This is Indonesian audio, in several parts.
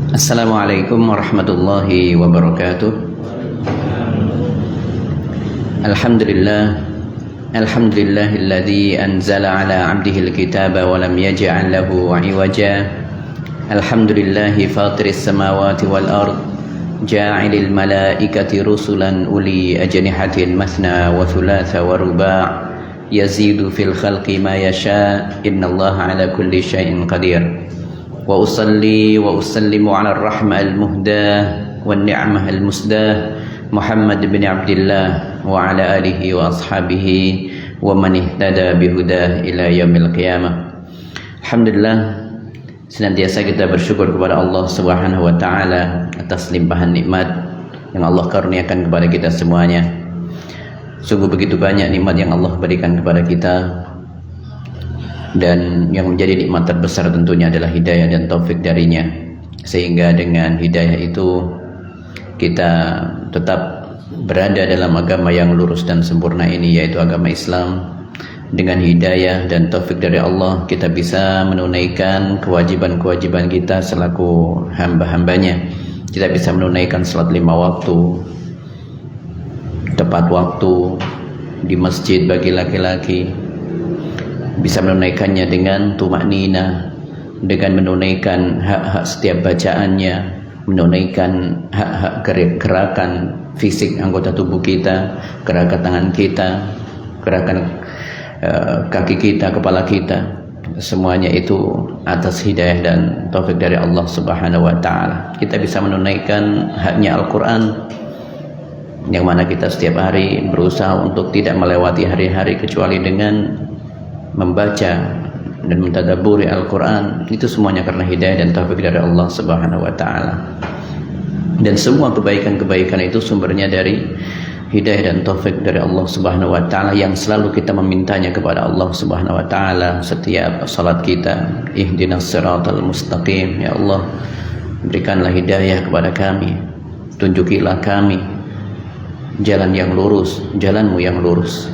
Assalamualaikum warahmatullahi wabarakatuh. Alhamdulillahilladzi anzala ala 'abdihi al-kitaba wa lam yaj'al lahu 'iwaja. Alhamdulillahi fatiris samawati wal ard, ja'ilil malaikati rusulan uli ajnihatin mathna wa thulatha wa ruba', yazidu fil khalqi ma yasha, innallaha ala kulli syai'in qadir. Wa usalli wa usallimu ala ar-rahma al-muhdah wan ni'mah al-musdah Muhammad bin Abdullah wa ala alihi wa ashabihi wa man ihtada bihudah ila yaumil qiyamah. Alhamdulillah, senantiasa kita bersyukur kepada Allah Subhanahu wa taala atas limpahan nikmat yang Allah karuniakan kepada kita semuanya. Sungguh begitu banyak nikmat yang Allah berikan kepada kita, dan yang menjadi nikmat terbesar tentunya adalah hidayah dan taufik darinya, sehingga dengan hidayah itu kita tetap berada dalam agama yang lurus dan sempurna ini, yaitu agama Islam. Dengan hidayah dan taufik dari Allah, kita bisa menunaikan kewajiban-kewajiban kita selaku hamba-hambanya. Kita bisa menunaikan salat 5 waktu tepat waktu di masjid bagi laki-laki, bisa menunaikannya dengan tumaknina, dengan menunaikan hak-hak setiap bacaannya, menunaikan hak-hak gerakan fisik anggota tubuh kita, gerakan tangan kita, gerakan kaki kita, kepala kita. Semuanya itu atas hidayah dan taufik dari Allah Subhanahu wa taala. Kita bisa menunaikan haknya Al-Qur'an, yang mana kita setiap hari berusaha untuk tidak melewati hari-hari kecuali dengan membaca dan mentadabburi Al-Quran. Itu semuanya karena hidayah dan taufik dari Allah Subhanahu wa taala. Dan semua kebaikan-kebaikan itu sumbernya dari hidayah dan taufik dari Allah Subhanahu wa taala, yang selalu kita memintanya kepada Allah Subhanahu wa taala setiap salat kita. Ihdinas siratal mustaqim, ya Allah, berikanlah hidayah kepada kami, tunjukilah kami jalan yang lurus, jalanmu yang lurus,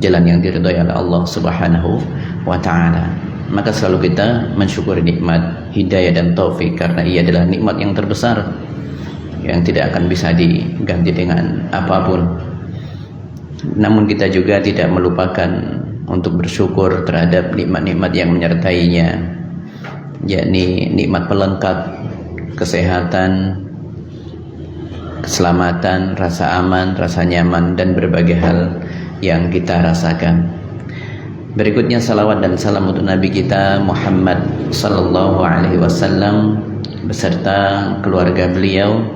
jalan yang diridhai oleh Allah Subhanahu wa taala. Maka selalu kita mensyukuri nikmat hidayah dan taufik, karena ia adalah nikmat yang terbesar yang tidak akan bisa diganti dengan apapun. Namun kita juga tidak melupakan untuk bersyukur terhadap nikmat-nikmat yang menyertainya, yakni nikmat pelengkap kesehatan, keselamatan, rasa aman, rasa nyaman, dan berbagai hal yang kita rasakan. Berikutnya salawat dan salam untuk Nabi kita Muhammad sallallahu alaihi wasallam beserta keluarga beliau,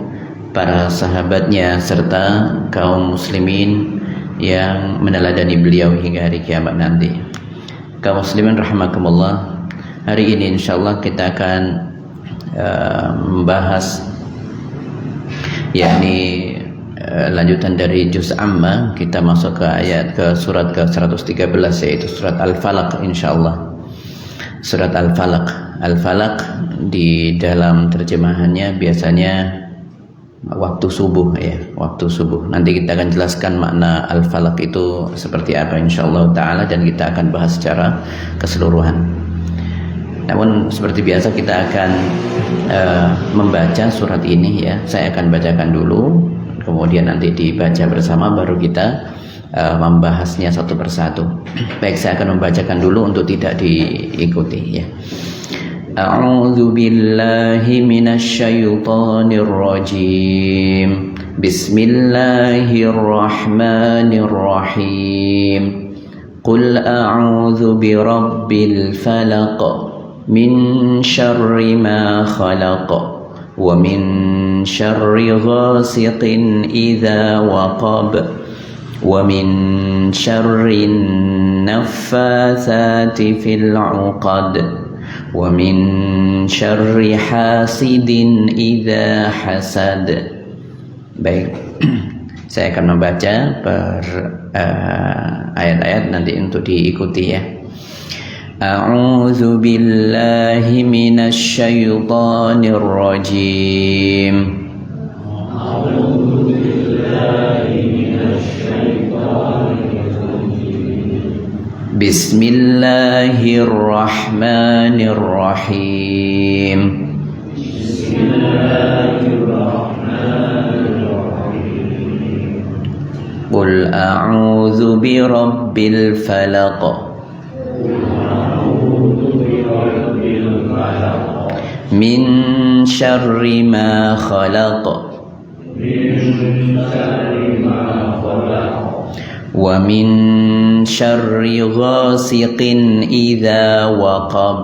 para sahabatnya, serta kaum muslimin yang meneladani beliau hingga hari kiamat nanti. Kaum muslimin rahimakumullah, hari ini insyaallah kita akan membahas yakni lanjutan dari juz amma. Kita masuk ke surat ke-113, yaitu surat Al-Falaq insyaallah. Surat Al-Falaq. Al-Falaq di dalam terjemahannya biasanya waktu subuh, ya, waktu subuh. Nanti kita akan jelaskan makna Al-Falaq itu seperti apa insyaallah taala, dan kita akan bahas secara keseluruhan. Namun seperti biasa kita akan membaca surat ini, ya. Saya akan bacakan dulu, kemudian nanti dibaca bersama, baru kita membahasnya satu persatu. Baik, saya akan membacakan dulu untuk tidak diikuti, ya. A'udzu billahi minasyaitonir rajim. Bismillahirrahmanirrahim. Qul a'udzu birabbil falaq min syarri ma khalaq wa min syarri ghasiqin idza waqab wa min syarri naffatsati fil 'uqad wa min syarri hasidin idza hasad. Baik, saya akan membaca per ayat-ayat nanti untuk diikuti, ya. A'udzu billahi minasy syaithanir rajim. A'udzu billahi minasy syaithanir rajim. Bismillahirrahmanirrahim. Bismillahirrahmanirrahim. a'udzu birabbil falaq min syarri ma khalaq wa min syarri ghasiqin idza waqab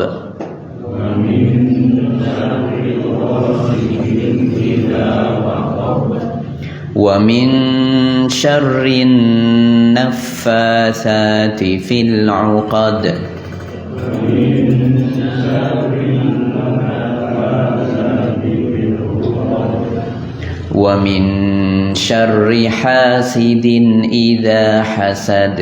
wa min syarrin naffatsati fil 'uqad wa min syarri hasidin idza hasad.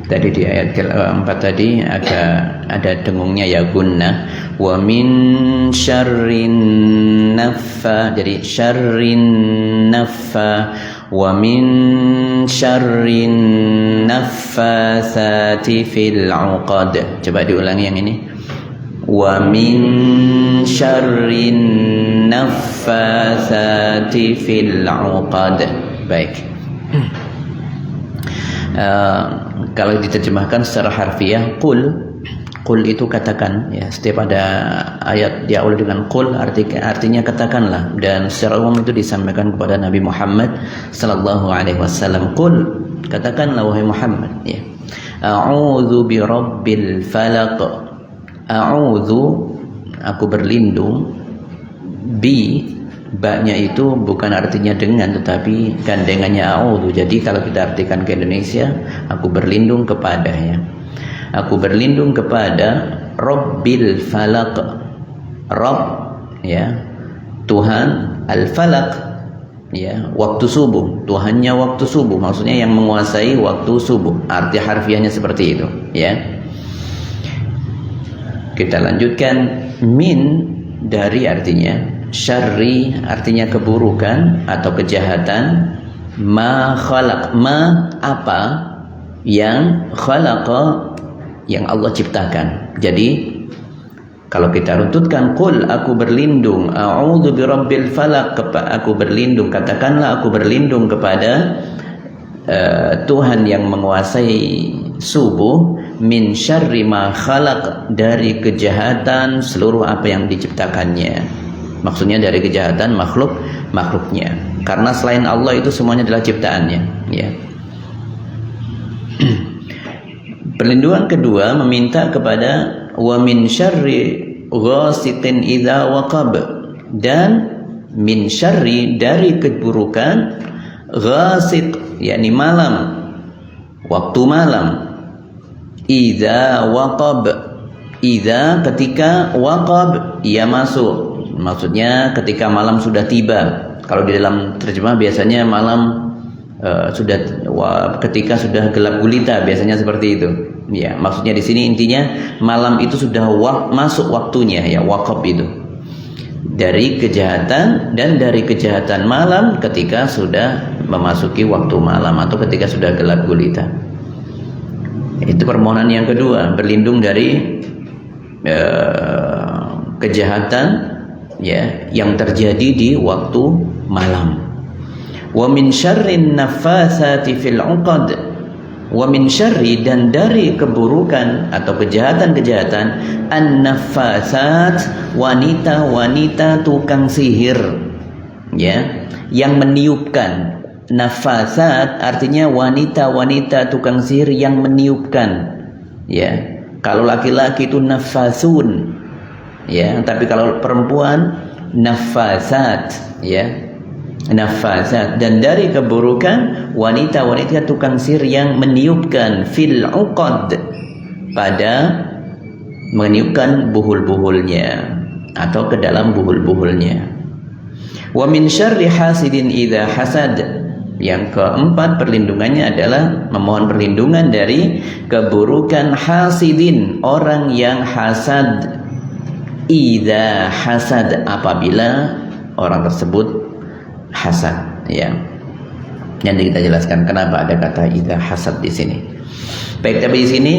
Tadi di ayat ke-4 tadi ada dengungnya ya gunnah. Wa min syarrin naffa, jadi syarrin naffa, wa min syarrin naffatsati fil 'uqad. Coba diulangi yang ini. Wa min syarrin naffatsati fil 'uqad. Baik. Kalau diterjemahkan secara harfiah, qul itu katakan, ya, setiap ada ayat diawali dengan qul artinya katakanlah, dan secara umum itu disampaikan kepada Nabi Muhammad sallallahu alaihi wasallam. Qul, katakanlah wahai Muhammad, ya, a'udzu birabbil falaq. A'udzu, aku berlindung, ba-nya itu bukan artinya dengan, tetapi gandengannya a'udzu. Jadi kalau kita artikan ke Indonesia, aku berlindung kepada, ya, aku berlindung kepada Rabbil falaq. Rabb, ya, Tuhan, al-falaq, ya, waktu subuh, Tuhannya waktu subuh, maksudnya yang menguasai waktu subuh. Arti harfiahnya seperti itu, ya. Kita lanjutkan. Min, dari artinya, syarri artinya keburukan atau kejahatan, ma khalaq, ma apa, yang khalaqa, yang Allah ciptakan. Jadi kalau kita runtutkan, qul, aku berlindung, a'udzu birabbil falaq, aku berlindung, katakanlah aku berlindung kepada Tuhan yang menguasai subuh, min syarri ma khalaq, dari kejahatan seluruh apa yang diciptakannya. Maksudnya dari kejahatan makhluknya, karena selain Allah itu semuanya adalah ciptaannya, ya. Perlindungan kedua meminta kepada wa min syarri ghasiqin idza waqab, dan min syarri, dari keburukan, ghasiq yakni malam, waktu malam, idza waqab, idza ketika, waqab ia masuk, maksudnya ketika malam sudah tiba. Kalau di dalam terjemah biasanya malam ketika sudah gelap gulita, biasanya seperti itu. Ya, maksudnya di sini intinya malam itu sudah masuk waktunya, ya, waqab itu. Dari kejahatan, dan dari kejahatan malam ketika sudah memasuki waktu malam atau ketika sudah gelap gulita. Itu permohonan yang kedua, berlindung dari kejahatan, ya, yang terjadi di waktu malam. Wa min syarrin naffatsati fil 'uqad, wa min syarri, dan dari keburukan atau kejahatan-kejahatan, an-naffatsat, wanita-wanita tukang sihir, ya, yang meniupkan. Naffatsat artinya wanita-wanita tukang sihir yang meniupkan, ya. Kalau laki-laki itu naffasun, ya, tapi kalau perempuan naffatsat, ya, nafasat. Dan dari keburukan, wanita-wanita tukang sihir yang meniupkan, fil 'uqad, pada meniupkan buhul-buhulnya atau ke dalam buhul-buhulnya. Wa min syarri hasidin idza hasad. Yang keempat perlindungannya adalah memohon perlindungan dari keburukan hasidin, orang yang hasad, idza hasad, apabila orang tersebut hasad, ya. Nanti kita jelaskan kenapa ada kata idza hasad di sini. Baik, tapi di sini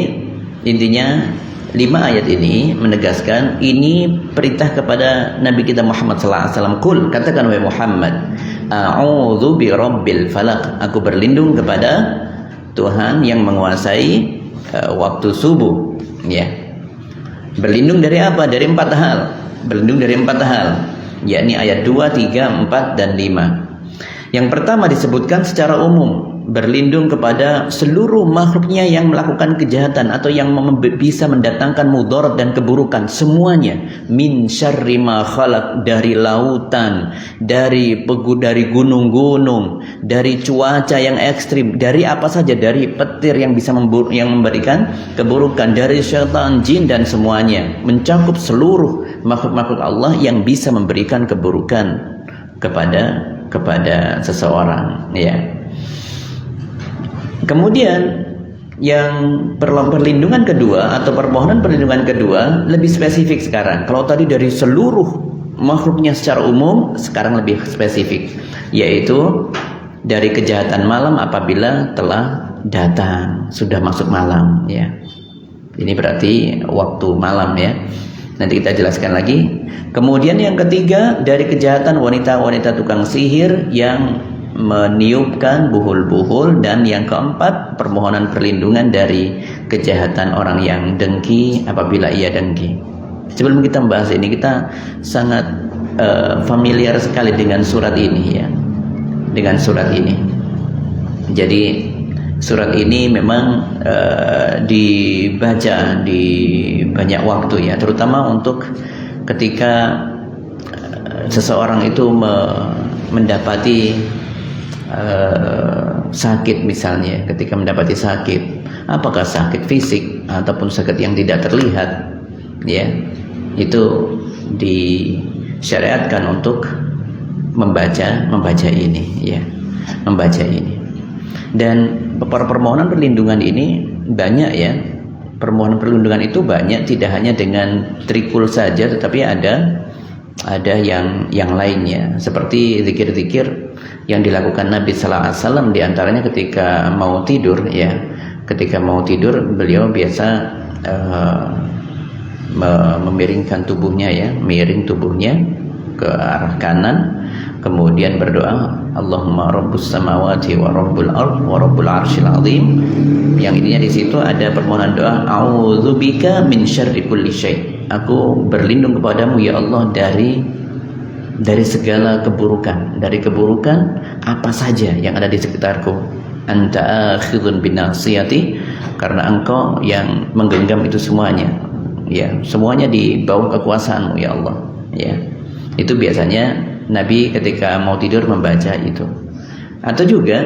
intinya ayat ini menegaskan ini perintah kepada Nabi kita Muhammad SAW. Qul, katakan wahai Muhammad, a'udzu birabbil falaq, aku berlindung kepada Tuhan yang menguasai waktu subuh. Ya. Berlindung dari apa? Dari 4 hal. Berlindung dari 4 hal, yakni ayat 2, 3, 4 dan 5. Yang pertama disebutkan secara umum, berlindung kepada seluruh makhluknya yang melakukan kejahatan atau yang bisa mendatangkan mudarat dan keburukan, semuanya. Min syarri ma khalaq, dari lautan, dari gunung-gunung, dari cuaca yang ekstrim, dari apa saja, dari petir yang bisa yang memberikan keburukan, dari syaitan, jin dan semuanya, mencakup seluruh makhluk-makhluk Allah yang bisa memberikan keburukan kepada seseorang, ya. Kemudian yang perlindungan kedua atau permohonan perlindungan kedua lebih spesifik sekarang. Kalau tadi dari seluruh makhluknya secara umum, sekarang lebih spesifik, yaitu dari kejahatan malam apabila telah datang, sudah masuk malam, ya. Ini berarti waktu malam, ya. Nanti kita jelaskan lagi. Kemudian yang ketiga, dari kejahatan wanita-wanita tukang sihir yang meniupkan buhul-buhul. Dan yang keempat, permohonan perlindungan dari kejahatan orang yang dengki apabila ia dengki. Sebelum kita membahas ini, kita sangat familiar sekali dengan surat ini, ya. Dengan surat ini. Jadi surat ini memang dibaca di banyak waktu, ya, terutama untuk ketika seseorang itu mendapati sakit, misalnya ketika mendapati sakit, apakah sakit fisik ataupun sakit yang tidak terlihat, ya, itu disyariatkan untuk membaca ini, ya, membaca ini. Dan permohonan perlindungan ini banyak, ya. Permohonan perlindungan itu banyak, tidak hanya dengan trikul saja, tetapi ada yang lainnya, seperti zikir-zikir yang dilakukan Nabi Sallallahu Alaihi Wasallam, diantaranya ketika mau tidur, ya. Ketika mau tidur, beliau biasa memiringkan tubuhnya, ya, miring tubuhnya ke arah kanan, kemudian berdoa, Allahumma rabbus samawati wa rabbul ard wa rabbul arsyil azim. Yang intinya di situ ada permohonan doa, a'udzubika min syarri kulli syai', aku berlindung kepadamu ya Allah dari segala keburukan, dari keburukan apa saja yang ada di sekitarku. Anta akhidun binasiyati, karena engkau yang menggenggam itu semuanya, ya, semuanya di bawah kekuasaanmu ya Allah, ya. Itu biasanya Nabi ketika mau tidur membaca itu. Atau juga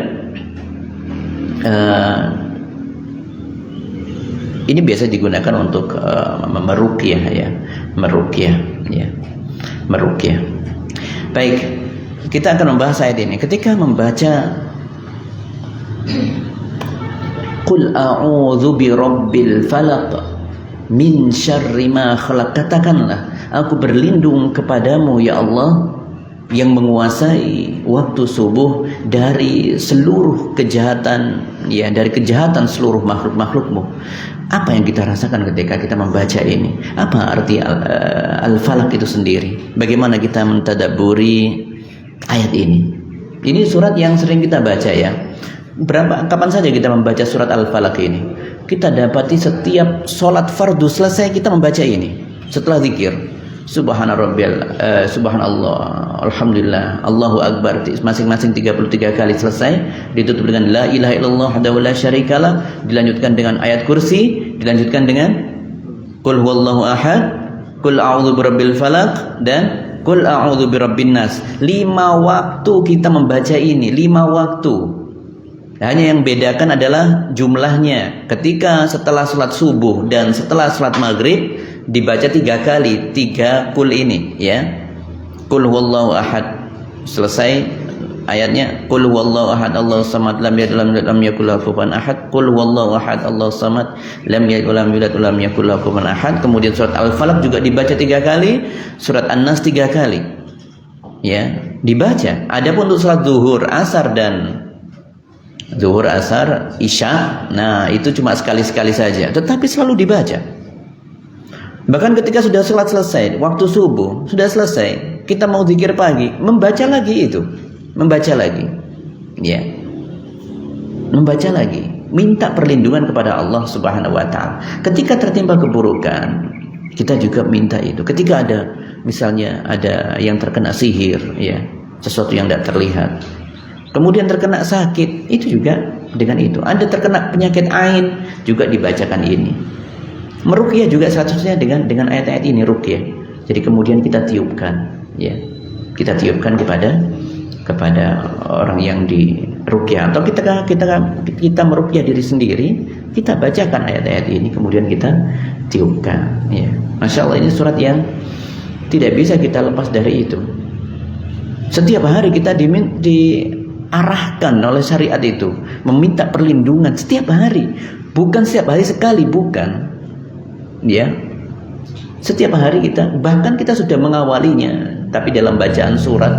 ini biasa digunakan untuk meruqyah, ya, meruqyah, ya, meruqyah. Baik, kita akan membahas ayat ini. Ketika membaca Qul a'udzu birabbil falaq min syarri ma khalaq, katakanlah aku berlindung kepadamu ya Allah yang menguasai waktu subuh dari seluruh kejahatan, ya, dari kejahatan seluruh makhluk-makhlukmu. Apa yang kita rasakan ketika kita membaca ini? Apa arti al-falaq itu sendiri? Bagaimana kita mentadabburi ayat ini? Ini surat yang sering kita baca, ya. Kapan saja kita membaca surat al-falaq ini? Kita dapati setiap sholat fardu selesai kita membaca ini. Setelah zikir, subhanallah, alhamdulillah, Allahu akbar, masing-masing 33 kali selesai, ditutup dengan la ilaha illallah wahdahu la syarikalah, dilanjutkan dengan ayat kursi, dilanjutkan dengan qul huwallahu ahad, qul a'udzu birabbil falaq, dan qul a'udzu birabbin nas. 5 waktu kita membaca ini, 5 waktu. Hanya yang bedakan adalah jumlahnya. Ketika setelah sholat subuh dan setelah sholat maghrib dibaca 3 kali, 3 kul ini, ya. Qul huwallahu ahad, selesai ayatnya. Qul huwallahu ahad Allahus samad lam yalid walam yulad walam yakul lahu kufuwan ahad. Qul huwallahu ahad Allahus samad lam yalid walam yulad walam yakul lahu kufuwan ahad. Kemudian surat Al-Falaq juga dibaca 3 kali, surat An-Nas 3 kali, ya, dibaca. Adapun untuk salat zuhur, asar dan isya, nah itu cuma sekali-sekali saja, tetapi selalu dibaca. Bahkan ketika sudah sholat selesai, waktu subuh sudah selesai, kita mau zikir pagi, membaca lagi itu, membaca lagi, ya, membaca lagi, minta perlindungan kepada Allah Subhanahu Wa Taala. Ketika tertimpa keburukan, kita juga minta itu. Ketika ada, misalnya ada yang terkena sihir, ya, sesuatu yang tidak terlihat, kemudian terkena sakit, itu juga dengan itu. Ada terkena penyakit ain, juga dibacakan ini. Meruqyah juga statusnya dengan ayat-ayat ini, ruqyah. Jadi kemudian kita tiupkan, ya, kita tiupkan kepada orang yang di ruqyah, atau kita meruqyah diri sendiri, kita bacakan ayat-ayat ini, kemudian kita tiupkan, ya. Masya Allah, ini surat yang tidak bisa kita lepas dari itu. Setiap hari kita diarahkan oleh syariat itu meminta perlindungan setiap hari, bukan setiap hari sekali, bukan, ya. Setiap hari kita, bahkan kita sudah mengawalinya, tapi dalam bacaan surat,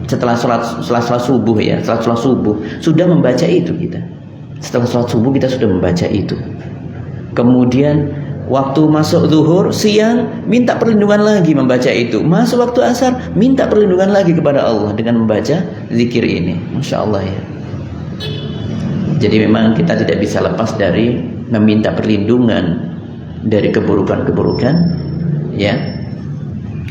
setelah sholat subuh, ya, setelah sholat subuh sudah membaca itu kita. Setelah sholat subuh kita sudah membaca itu. Kemudian waktu masuk zuhur, siang, minta perlindungan lagi membaca itu. Masuk waktu asar, minta perlindungan lagi kepada Allah dengan membaca zikir ini. Masya Allah, ya. Jadi memang kita tidak bisa lepas dari meminta perlindungan dari keburukan-keburukan, ya.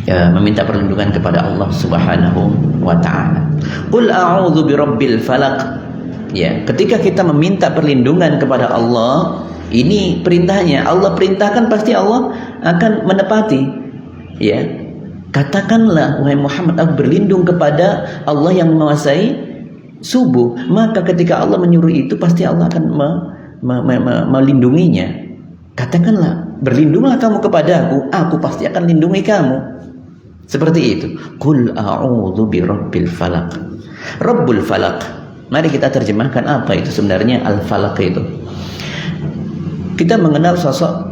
Meminta perlindungan kepada Allah Subhanahu wa Ta'ala. Qul a'udzu birabbil falaq. Ya, ketika kita meminta perlindungan kepada Allah, ini perintahnya. Allah perintahkan, pasti Allah akan menepati. Ya. Katakanlah, wahai Muhammad, aku berlindung kepada Allah yang menguasai subuh. Maka ketika Allah menyuruh itu, pasti Allah akan melindunginya. Katakanlah, berlindunglah kamu kepada aku pasti akan lindungi kamu. Seperti itu. Qul a'udzu birabbil falaq. Rabbul falaq. Mari kita terjemahkan apa itu sebenarnya al-falaq itu. Kita mengenal sosok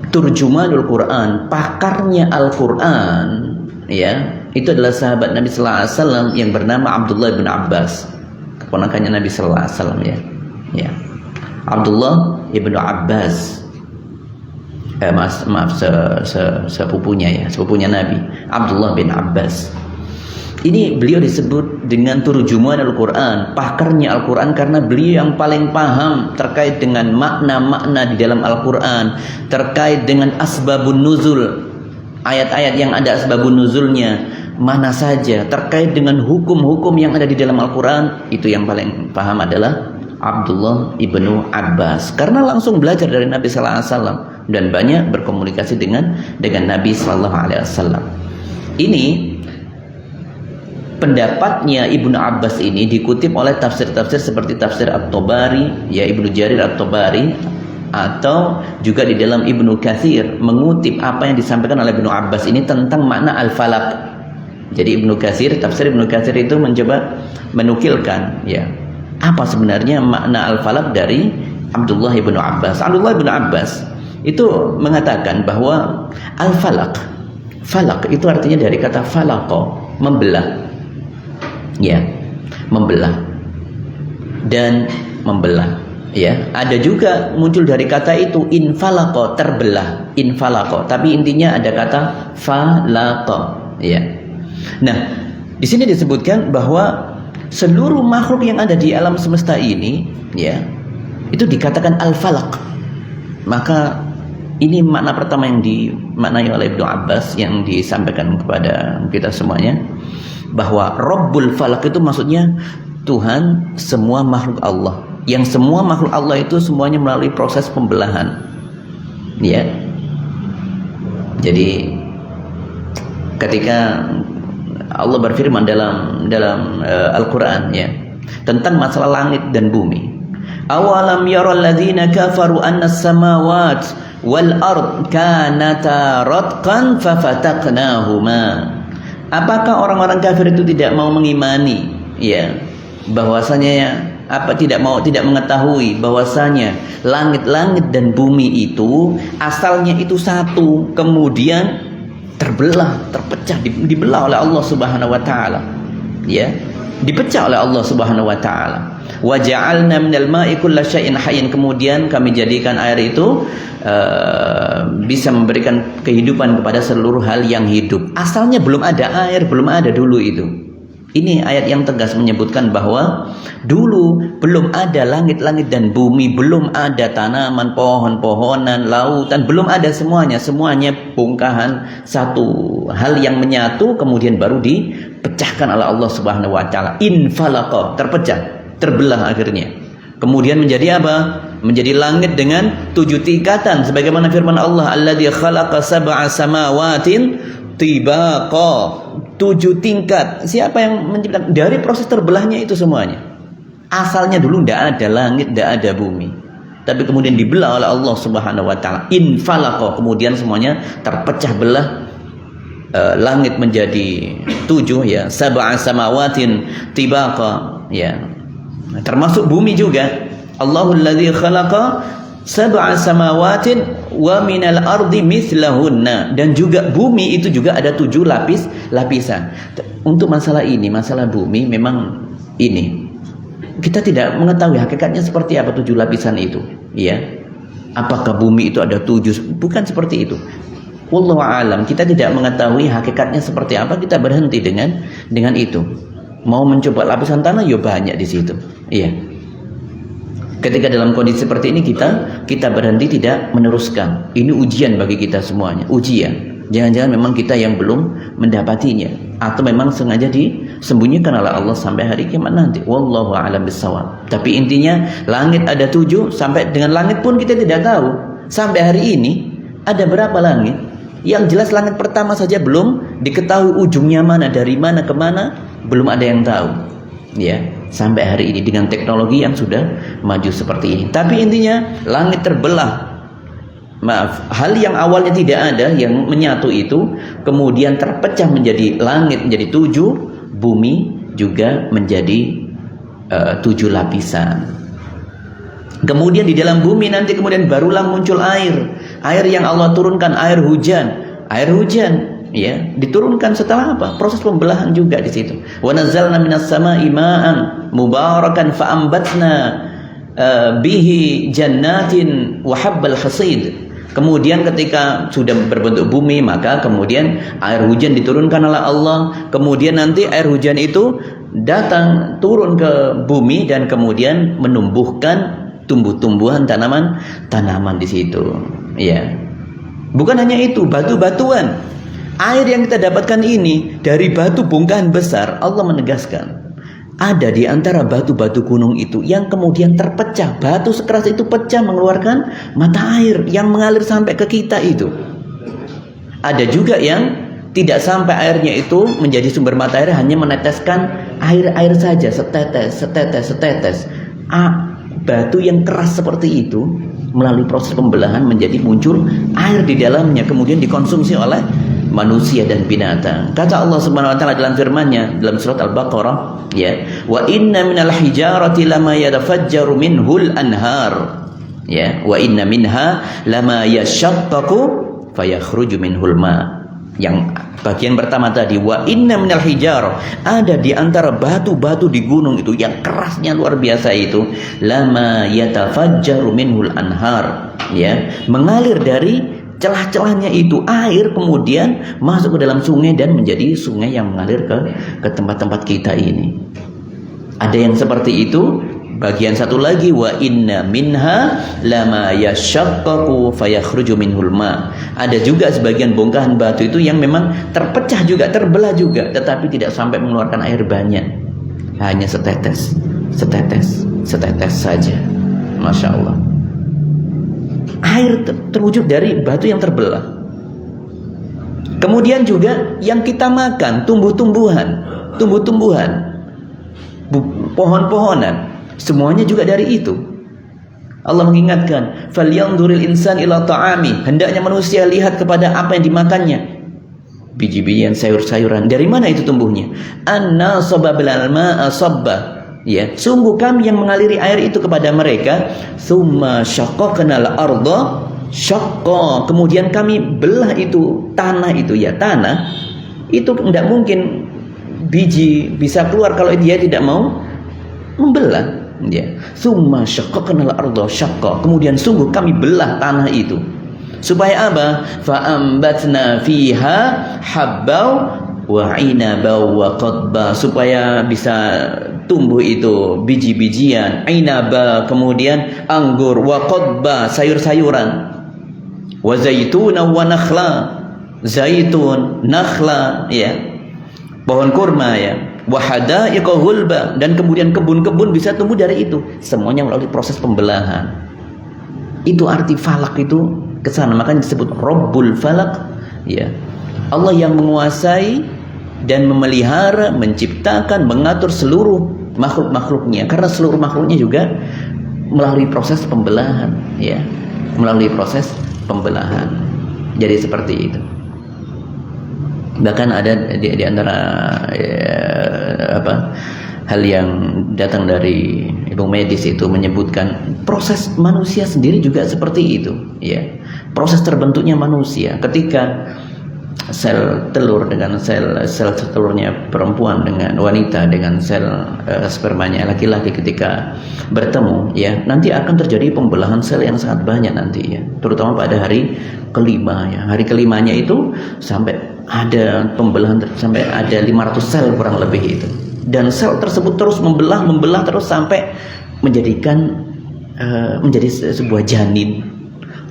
turjumanul Quran, pakarnya Al-Quran, ya. Itu adalah sahabat Nabi sallallahu alaihi wasallam yang bernama Abdullah bin Abbas, keponakannya Nabi sallallahu alaihi wasallam, ya. Ya. Abdullah ibnu Abbas. Sepupunya Nabi, Abdullah bin Abbas. Ini beliau disebut dengan turjuman Al-Quran, pakarnya Al-Quran, karena beliau yang paling paham terkait dengan makna-makna di dalam Al-Quran, terkait dengan asbabun nuzul, ayat-ayat yang ada asbabun nuzulnya mana saja, terkait dengan hukum-hukum yang ada di dalam Al-Quran. Itu yang paling paham adalah Abdullah ibnu Abbas, karena langsung belajar dari Nabi sallallahu alaihi wasallam dan banyak berkomunikasi dengan Nabi sallallahu alaihi wasallam. Ini pendapatnya Ibnu Abbas ini dikutip oleh tafsir-tafsir seperti tafsir At-Tabari, ya, Ibnu Jarir At-Tabari, atau juga di dalam Ibnu Katsir mengutip apa yang disampaikan oleh Ibnu Abbas ini tentang makna al-falaq. Jadi tafsir Ibnu Katsir itu mencoba menukilkan, ya, apa sebenarnya makna al-falaq dari Abdullah ibnu Abbas. Abdullah ibnu Abbas itu mengatakan bahwa al-falaq, falaq itu artinya dari kata falaqo, membelah, ya, membelah dan membelah, ya. Ada juga muncul dari kata itu infalaqo, terbelah, infalaqo, tapi intinya ada kata falaqo, ya. Nah, di sini disebutkan bahwa seluruh makhluk yang ada di alam semesta ini, ya, itu dikatakan al-falaq. Maka ini makna pertama yang dimaknai oleh Ibnu Abbas yang disampaikan kepada kita semuanya, bahwa Rabbul falaq itu maksudnya Tuhan semua makhluk Allah, yang semua makhluk Allah itu semuanya melalui proses pembelahan, ya. Jadi ketika Allah berfirman dalam Al-Quran, ya, tentang masalah langit dan bumi, awalam yaral ladzina kafaru anna as-samawat wal ard kanata ratqan fafataqnahuma. Apakah orang-orang kafir itu tidak mau mengimani, ya, bahwasanya tidak mengetahui bahwasanya langit-langit dan bumi itu asalnya itu satu, kemudian terbelah, terpecah, dibelah oleh Allah Subhanahu wa taala, ya, dipecah oleh Allah Subhanahu wa taala. Wa ja'alna minal ma'i kulla syai'in hayyin, kemudian kami jadikan air itu bisa memberikan kehidupan kepada seluruh hal yang hidup. Asalnya belum ada air, belum ada dulu itu. Ini ayat yang tegas menyebutkan bahwa dulu belum ada langit-langit dan bumi, belum ada tanaman, pohon-pohonan, lautan, belum ada semuanya. Semuanya bongkahan satu hal yang menyatu, kemudian baru dipecahkan oleh Allah Subhanahu wa taala. Infalaqa, terpecah, terbelah akhirnya. Kemudian menjadi apa? Menjadi langit dengan 7 tingkatan sebagaimana firman Allah, alladzi khalaqa sab'a samawatin tibaqa, 7 tingkat. Siapa yang menciptakan? Dari proses terbelahnya itu semuanya. Asalnya dulu tidak ada langit, tidak ada bumi, tapi kemudian dibelah oleh Allah Subhanahu wa taala. Infalaqa, kemudian semuanya terpecah belah. Langit menjadi 7 ya, sab'a samawatin tibaqa ya. Termasuk bumi juga. Allahul ladzi khalaqa sab'a samawatin wa minal ardi mithlahunna, dan juga bumi itu juga ada 7 lapisan. Untuk masalah ini, masalah bumi, memang ini kita tidak mengetahui hakikatnya seperti apa 7 lapisan itu ya. Apakah bumi itu ada 7? Bukan seperti itu. Wallahu a'lam, kita tidak mengetahui hakikatnya seperti apa, kita berhenti dengan itu. Mau mencoba lapisan tanah, ya banyak di situ. Iya. Ketika dalam kondisi seperti ini kita berhenti, tidak meneruskan. Ini ujian bagi kita semuanya, ujian. Jangan-jangan memang kita yang belum mendapatinya, atau memang sengaja disembunyikan oleh Allah sampai hari kiamat nanti. Wallahu a'lam bissawab. Tapi intinya langit ada 7, sampai dengan langit pun kita tidak tahu sampai hari ini ada berapa langit. Yang jelas langit pertama saja belum diketahui ujungnya mana, dari mana ke mana, belum ada yang tahu. Ya, sampai hari ini dengan teknologi yang sudah maju seperti ini. Tapi intinya langit terbelah. Maaf, hal yang awalnya tidak ada yang menyatu itu kemudian terpecah menjadi langit menjadi 7, bumi juga menjadi 7 lapisan. Kemudian di dalam bumi nanti kemudian barulah muncul air yang Allah turunkan, air hujan ya, diturunkan setelah apa? Proses pembelahan juga di situ. Wa nazzalna minas sama'i ma'an mubarakan fa'ambatna bihi jannatin wa habbal hasid. Kemudian ketika sudah berbentuk bumi, maka kemudian air hujan diturunkan oleh Allah. Kemudian nanti air hujan itu datang turun ke bumi dan kemudian menumbuhkan tumbuh-tumbuhan, tanaman di situ. Ya. Bukan hanya itu, batu-batuan. Air yang kita dapatkan ini dari batu bongkahan besar. Allah menegaskan, ada di antara batu-batu gunung itu yang kemudian terpecah. Batu sekeras itu pecah mengeluarkan mata air yang mengalir sampai ke kita itu. Ada juga yang tidak sampai airnya itu menjadi sumber mata air, hanya meneteskan air saja, setetes. Batu yang keras seperti itu melalui proses pembelahan menjadi muncul air di dalamnya, kemudian dikonsumsi oleh manusia dan binatang. Kata Allah Subhanahu wa taala dalam firman-Nya dalam surat Al-Baqarah, ya, wa inna minal hijarati lama yatafajjaru minhul anhar. Ya, wa inna minha lama yashaqqaqu fayakhruju minhul ma. Yang bagian pertama tadi, wa inna minal hijar, ada di antara batu-batu di gunung itu yang kerasnya luar biasa itu, lama yatafajjaru minhul anhar, ya, mengalir dari celah-celahnya itu air kemudian masuk ke dalam sungai dan menjadi sungai yang mengalir ke tempat-tempat kita ini. Ada yang seperti itu. Bagian satu lagi, wa inna minha lama yashaqqaqu fayakhruju minhul ma. Ada juga sebagian bongkahan batu itu yang memang terpecah juga, terbelah juga, tetapi tidak sampai mengeluarkan air banyak. Hanya setetes saja. Masya Allah. Air terwujud dari batu yang terbelah. Kemudian juga yang kita makan, tumbuh-tumbuhan, pohon-pohonan, semuanya juga dari itu. Allah mengingatkan, falyanzuril insan ila ta'ami, hendaknya manusia lihat kepada apa yang dimakannya. Biji-bijian, sayur-sayuran, dari mana itu tumbuhnya? Anna sababal ma'a sabba. Ya, sungguh kami yang mengaliri air itu kepada mereka. Tsumma syaqqaqnal arda syaqqa. Kemudian kami belah itu tanah itu, ya, tanah itu tidak mungkin biji bisa keluar kalau dia tidak mau membelah. Ya. Tsumma syaqqaqnal arda syaqqa. Kemudian sungguh kami belah tanah itu. Supaya apa? Fa'ambatna fiha habbau wa 'inabau wa qadba, supaya bisa tumbuh itu biji-bijian, 'inaba kemudian anggur, wa qadba sayur-sayuran, wa zaituna wa nakhla, zaitun, nakhla, ya, pohon kurma, ya, wa hadaiqa ghulba, dan kemudian kebun-kebun bisa tumbuh dari itu. Semuanya melalui proses pembelahan. Itu arti falak itu kesana, makanya disebut Rabbul Falak, ya. Allah yang menguasai dan memelihara, menciptakan, mengatur seluruh makhluk-makhluknya, karena seluruh makhluknya juga melalui proses pembelahan, ya, melalui proses pembelahan. Jadi seperti itu. Bahkan ada di antara hal yang datang dari ilmu medis itu menyebutkan proses manusia sendiri juga seperti itu, ya. Proses terbentuknya manusia ketika sel telur dengan sel telurnya perempuan dengan wanita dengan sel spermanya laki-laki ketika bertemu, ya, nanti akan terjadi pembelahan sel yang sangat banyak nanti, ya, terutama pada hari kelima, ya. Hari kelimanya itu sampai ada pembelahan sampai ada 500 sel kurang lebih itu, dan sel tersebut terus membelah terus sampai menjadikan menjadi sebuah janin.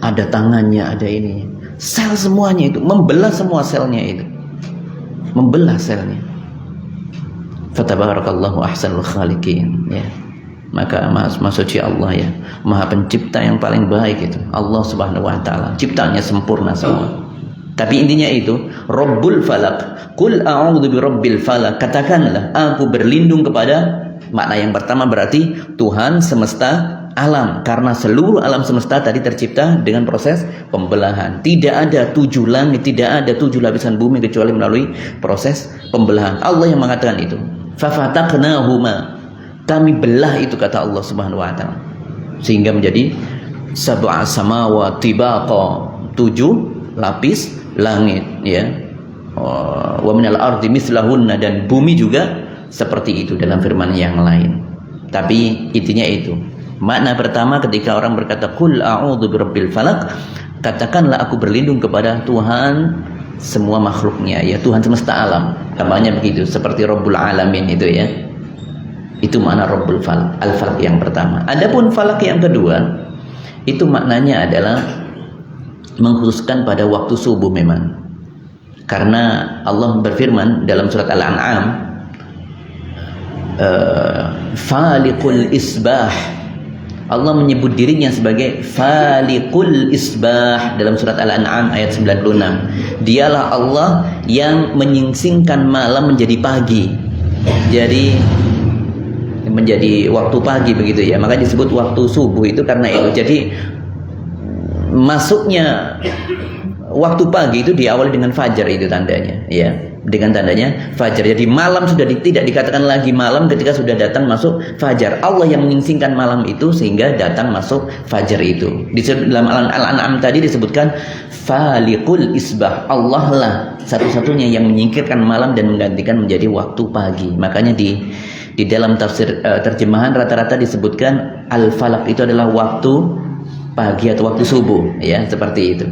Ada tangannya, ada ini. Sel semuanya itu membelah semua selnya itu. Membelah selnya. Fatabarakallahu ahsanul khaliqin, ya. Maka Maha Suci Allah, ya, Maha Pencipta yang paling baik itu. Allah Subhanahu wa taala. Ciptaannya sempurna semua. Tapi intinya itu Rabbul Falak. Qul a'udzu birabbil falak. Katakanlah aku berlindung kepada, makna yang pertama berarti Tuhan semesta alam, karena seluruh alam semesta tadi tercipta dengan proses pembelahan. Tidak ada 7 langit, tidak ada 7 lapisan bumi kecuali melalui proses pembelahan. Allah yang mengatakan itu. Fafataqnahuma, kami belah itu, kata Allah Subhanahu wa taala, sehingga menjadi sab'a samawati baqa, 7 lapis langit, ya. Wa minal ardi mislahunna, dan bumi juga seperti itu dalam firman yang lain. Tapi intinya itu. Makna pertama ketika orang berkata qul a'udzu birabbil falak, katakanlah aku berlindung kepada Tuhan semua makhluknya, ya, Tuhan semesta alam. Namanya begitu, seperti Rabbul Alamin itu, ya. Itu makna Rabbul Falak, al-falak yang pertama. Adapun falak yang kedua, itu maknanya adalah mengkhususkan pada waktu subuh memang. Karena Allah berfirman dalam surat Al-An'am, Faliqul Isbah. Allah menyebut dirinya sebagai Faliqul Isbah dalam surat Al-An'am ayat 96. Dialah Allah yang menyingsingkan malam menjadi pagi. Jadi menjadi waktu pagi begitu, ya. Maka disebut waktu subuh itu karena itu. Jadi masuknya waktu pagi itu diawali dengan fajar, itu tandanya, ya. Dengan tandanya fajar. Jadi malam sudah tidak dikatakan lagi malam ketika sudah datang masuk fajar. Allah yang menyingsingkan malam itu sehingga datang masuk fajar itu. Di dalam Al-An'am tadi disebutkan Faliqul Isbah. Allah lah satu-satunya yang menyingkirkan malam dan menggantikan menjadi waktu pagi. Makanya di dalam tafsir terjemahan rata-rata disebutkan Al-Falak itu adalah waktu pagi atau waktu subuh, ya, seperti itu.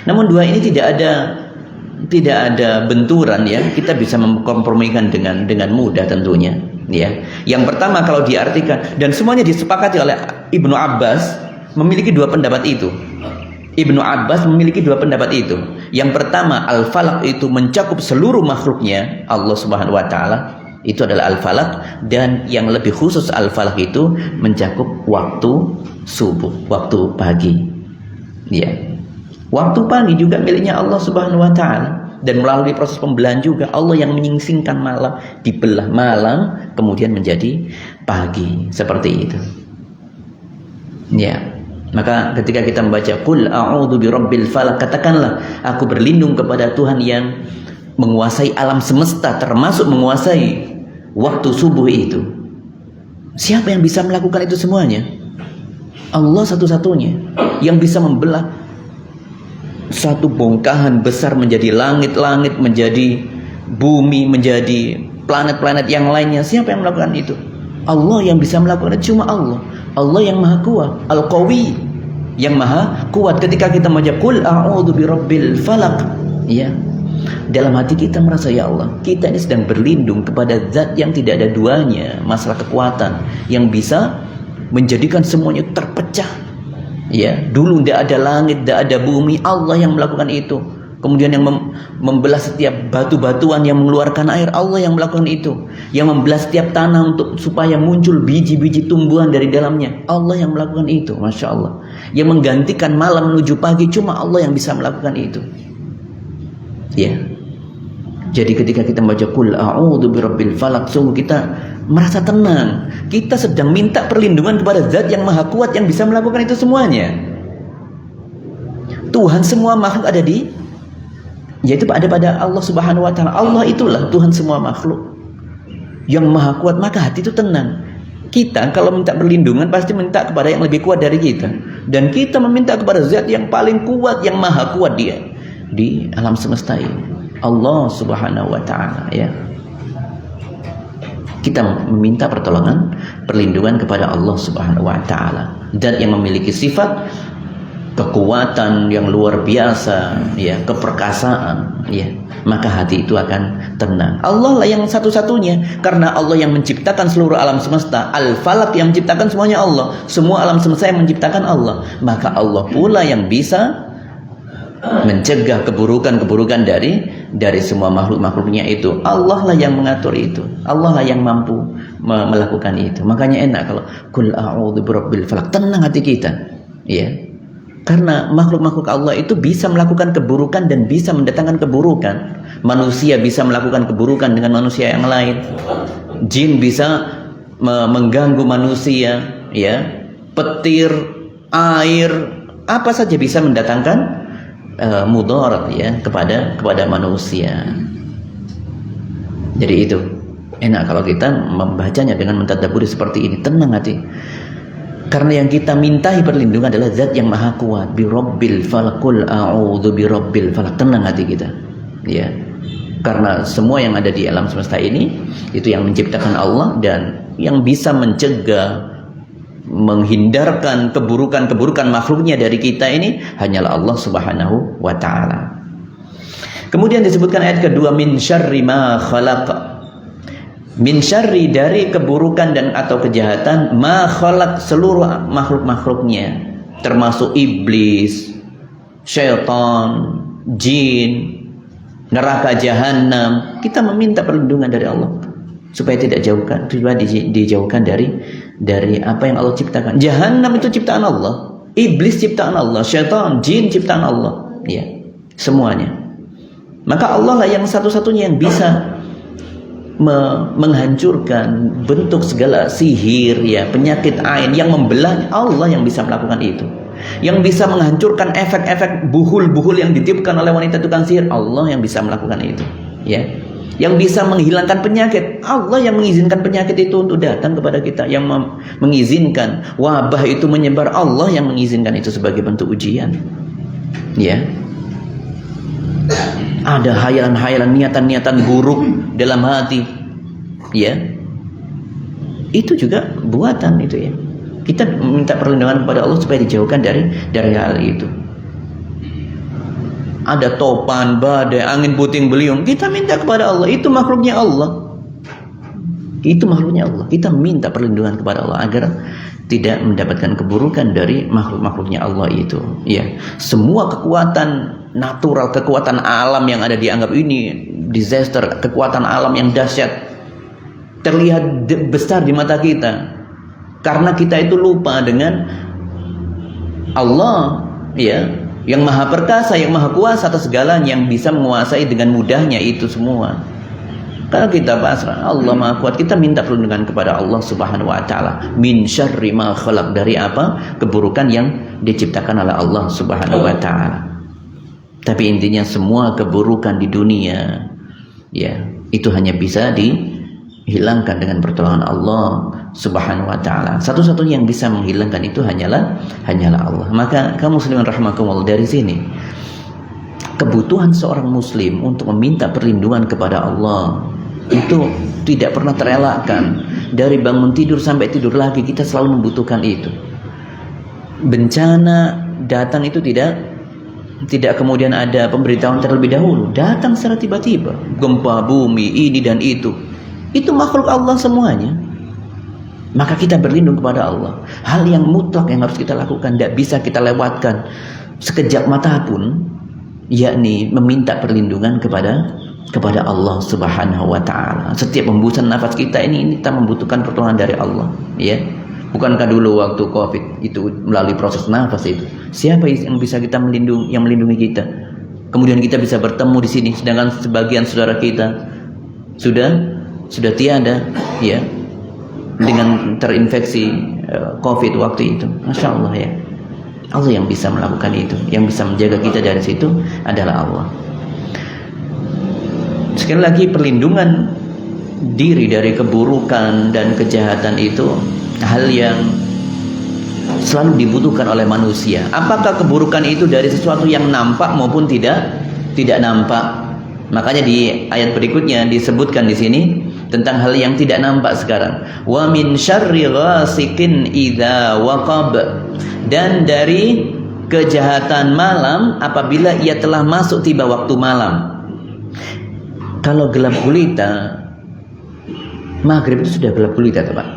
Namun dua ini tidak ada benturan, ya. Kita bisa memkompromikan dengan mudah tentunya, ya. Yang pertama kalau diartikan, dan semuanya disepakati oleh Ibnu Abbas memiliki dua pendapat itu. Ibnu Abbas memiliki dua pendapat itu. Yang pertama, al-falak itu mencakup seluruh makhluknya Allah Subhanahu wa taala. Itu adalah al-falak, dan yang lebih khusus al-falak itu mencakup waktu subuh, waktu pagi. Ya. Waktu pagi juga miliknya Allah Subhanahu wa taala, dan melalui proses pembelahan juga Allah yang menyingsingkan malam, dibelah malam kemudian menjadi pagi, seperti itu. Ya. Maka ketika kita membaca qul a'udzu birabbil falaq, katakanlah aku berlindung kepada Tuhan yang menguasai alam semesta, termasuk menguasai waktu subuh itu. Siapa yang bisa melakukan itu semuanya? Allah satu-satunya yang bisa membelah satu bongkahan besar menjadi langit-langit, menjadi bumi, menjadi planet-planet yang lainnya. Siapa yang melakukan itu? Allah yang bisa melakukan itu cuma Allah. Allah yang maha kuat, Al-Qawi, yang maha kuat. Ketika kita membaca qul a'udzu birabbil falaq, ya, dalam hati kita merasa, ya Allah, kita ini sedang berlindung kepada zat yang tidak ada duanya, masalah kekuatan yang bisa menjadikan semuanya terpecah. Ya, dulu tidak ada langit, tidak ada bumi, Allah yang melakukan itu. Kemudian yang membelah setiap batu-batuan yang mengeluarkan air, Allah yang melakukan itu. Yang membelah setiap tanah untuk supaya muncul biji-biji tumbuhan dari dalamnya, Allah yang melakukan itu. Masya Allah. Yang menggantikan malam menuju pagi, cuma Allah yang bisa melakukan itu. Ya. Jadi ketika kita membaca qul a'udzu birabbil falaq, sungguh kita merasa tenang. Kita sedang minta perlindungan kepada zat yang maha kuat yang bisa melakukan itu semuanya. Tuhan semua makhluk ada di, yaitu ada pada Allah Subhanahu wa taala. Allah itulah Tuhan semua makhluk yang maha kuat, maka hati itu tenang. Kita kalau minta perlindungan pasti minta kepada yang lebih kuat dari kita, dan kita meminta kepada zat yang paling kuat, yang maha kuat dia di alam semesta ini, Allah Subhanahu wa taala, ya. Kita meminta pertolongan, perlindungan kepada Allah Subhanahu wa taala, zat yang memiliki sifat kekuatan yang luar biasa, ya, keperkasaan, ya, maka hati itu akan tenang. Allah lah yang satu-satunya, karena Allah yang menciptakan seluruh alam semesta. Al-Falaq yang menciptakan semuanya Allah, semua alam semesta yang menciptakan Allah, maka Allah pula yang bisa mencegah keburukan-keburukan dari semua makhluk-makhluknya itu. Allah lah yang mengatur itu, Allah lah yang mampu melakukan itu. Makanya enak kalau qul a'udzu birabbil falaq, tenang hati kita, ya. Karena makhluk-makhluk Allah itu bisa melakukan keburukan dan bisa mendatangkan keburukan. Manusia bisa melakukan keburukan dengan manusia yang lain. Jin bisa mengganggu manusia, ya. Petir, air, apa saja bisa mendatangkan mudarat, ya, kepada manusia. Jadi itu enak kalau kita membacanya dengan mentadabburi seperti ini, tenang hati. Karena yang kita mintai perlindungan adalah zat yang maha kuat. Birabbil falaq, qul a'udzu birabbil falaq, tenang hati kita, ya. Karena semua yang ada di alam semesta ini itu yang menciptakan Allah, dan yang bisa mencegah, menghindarkan keburukan-keburukan makhluknya dari kita ini hanyalah Allah Subhanahu wa taala. Kemudian disebutkan ayat kedua, min syarri ma khalaq. Min syarri, dari keburukan dan atau kejahatan, ma khalaq, seluruh makhluk-makhluknya, termasuk iblis, syaitan, jin, neraka jahanam. Kita meminta perlindungan dari Allah supaya dijauhkan dari apa yang Allah ciptakan. Jahanam itu ciptaan Allah, iblis ciptaan Allah, syaitan, jin ciptaan Allah, ya, semuanya. Maka Allah lah yang satu-satunya yang bisa menghancurkan bentuk segala sihir, ya, penyakit ain yang membelah. Allah yang bisa melakukan itu. Yang bisa menghancurkan efek-efek buhul-buhul yang ditiupkan oleh wanita tukang sihir, Allah yang bisa melakukan itu, ya. Yang bisa menghilangkan penyakit, Allah yang mengizinkan penyakit itu untuk datang kepada kita. Yang mengizinkan wabah itu menyebar, Allah yang mengizinkan itu sebagai bentuk ujian, ya. Ada hayalan-hayalan, niatan-niatan buruk dalam hati, ya, itu juga buatan itu, ya. Kita minta perlindungan kepada Allah supaya dijauhkan dari hal itu. Ada topan, badai, angin puting beliung, kita minta kepada Allah. Itu makhluknya Allah, itu makhluknya Allah. Kita minta perlindungan kepada Allah agar tidak mendapatkan keburukan dari makhluk-makhluknya Allah itu, ya. Semua kekuatan natural, kekuatan alam yang ada dianggap ini disaster, kekuatan alam yang dahsyat, terlihat besar di mata kita karena kita itu lupa dengan Allah, ya, yang maha perkasa, yang maha kuasa atas segalanya, yang bisa menguasai dengan mudahnya itu semua. Kalau kita pasrah, Allah maha kuat, kita minta perlindungan kepada Allah Subhanahu wa taala. Min syarri ma khalaq, dari apa? Keburukan yang diciptakan oleh Allah Subhanahu wa taala. Tapi intinya semua keburukan di dunia, ya, itu hanya bisa dihilangkan dengan pertolongan Allah Subhanahu wa taala. Satu-satunya yang bisa menghilangkan itu hanyalah Allah. Maka kaum muslimin rahimakumullah, dari sini kebutuhan seorang muslim untuk meminta perlindungan kepada Allah Itu tidak pernah terelakkan. Dari bangun tidur sampai tidur lagi kita selalu membutuhkan itu. Bencana datang itu tidak kemudian ada pemberitahuan terlebih dahulu, datang secara tiba-tiba. Gempa bumi ini dan itu makhluk Allah semuanya. Maka kita berlindung kepada Allah. Hal yang mutlak yang harus kita lakukan, tidak bisa kita lewatkan sekejap mata pun, yakni meminta perlindungan kepada Allah Subhanahu wa taala. Setiap hembusan nafas kita ini kita membutuhkan pertolongan dari Allah, ya. Bukankah dulu waktu Covid itu melalui proses nafas itu, siapa yang bisa kita melindungi kita? Kemudian kita bisa bertemu di sini, sedangkan sebagian saudara kita sudah tiada, ya, dengan terinfeksi Covid waktu itu. Masya Allah, ya. Allah yang bisa melakukan itu, yang bisa menjaga kita dari situ adalah Allah. Sekali lagi, perlindungan diri dari keburukan dan kejahatan itu hal yang selalu dibutuhkan oleh manusia. Apakah keburukan itu dari sesuatu yang nampak maupun tidak nampak? Makanya di ayat berikutnya disebutkan di sini tentang hal yang tidak nampak sekarang. Wa min syarri ghasikin idza waqab. Dan dari kejahatan malam apabila ia telah masuk tiba waktu malam. Kalau gelap gulita, maghrib itu sudah gelap gulita, Pak?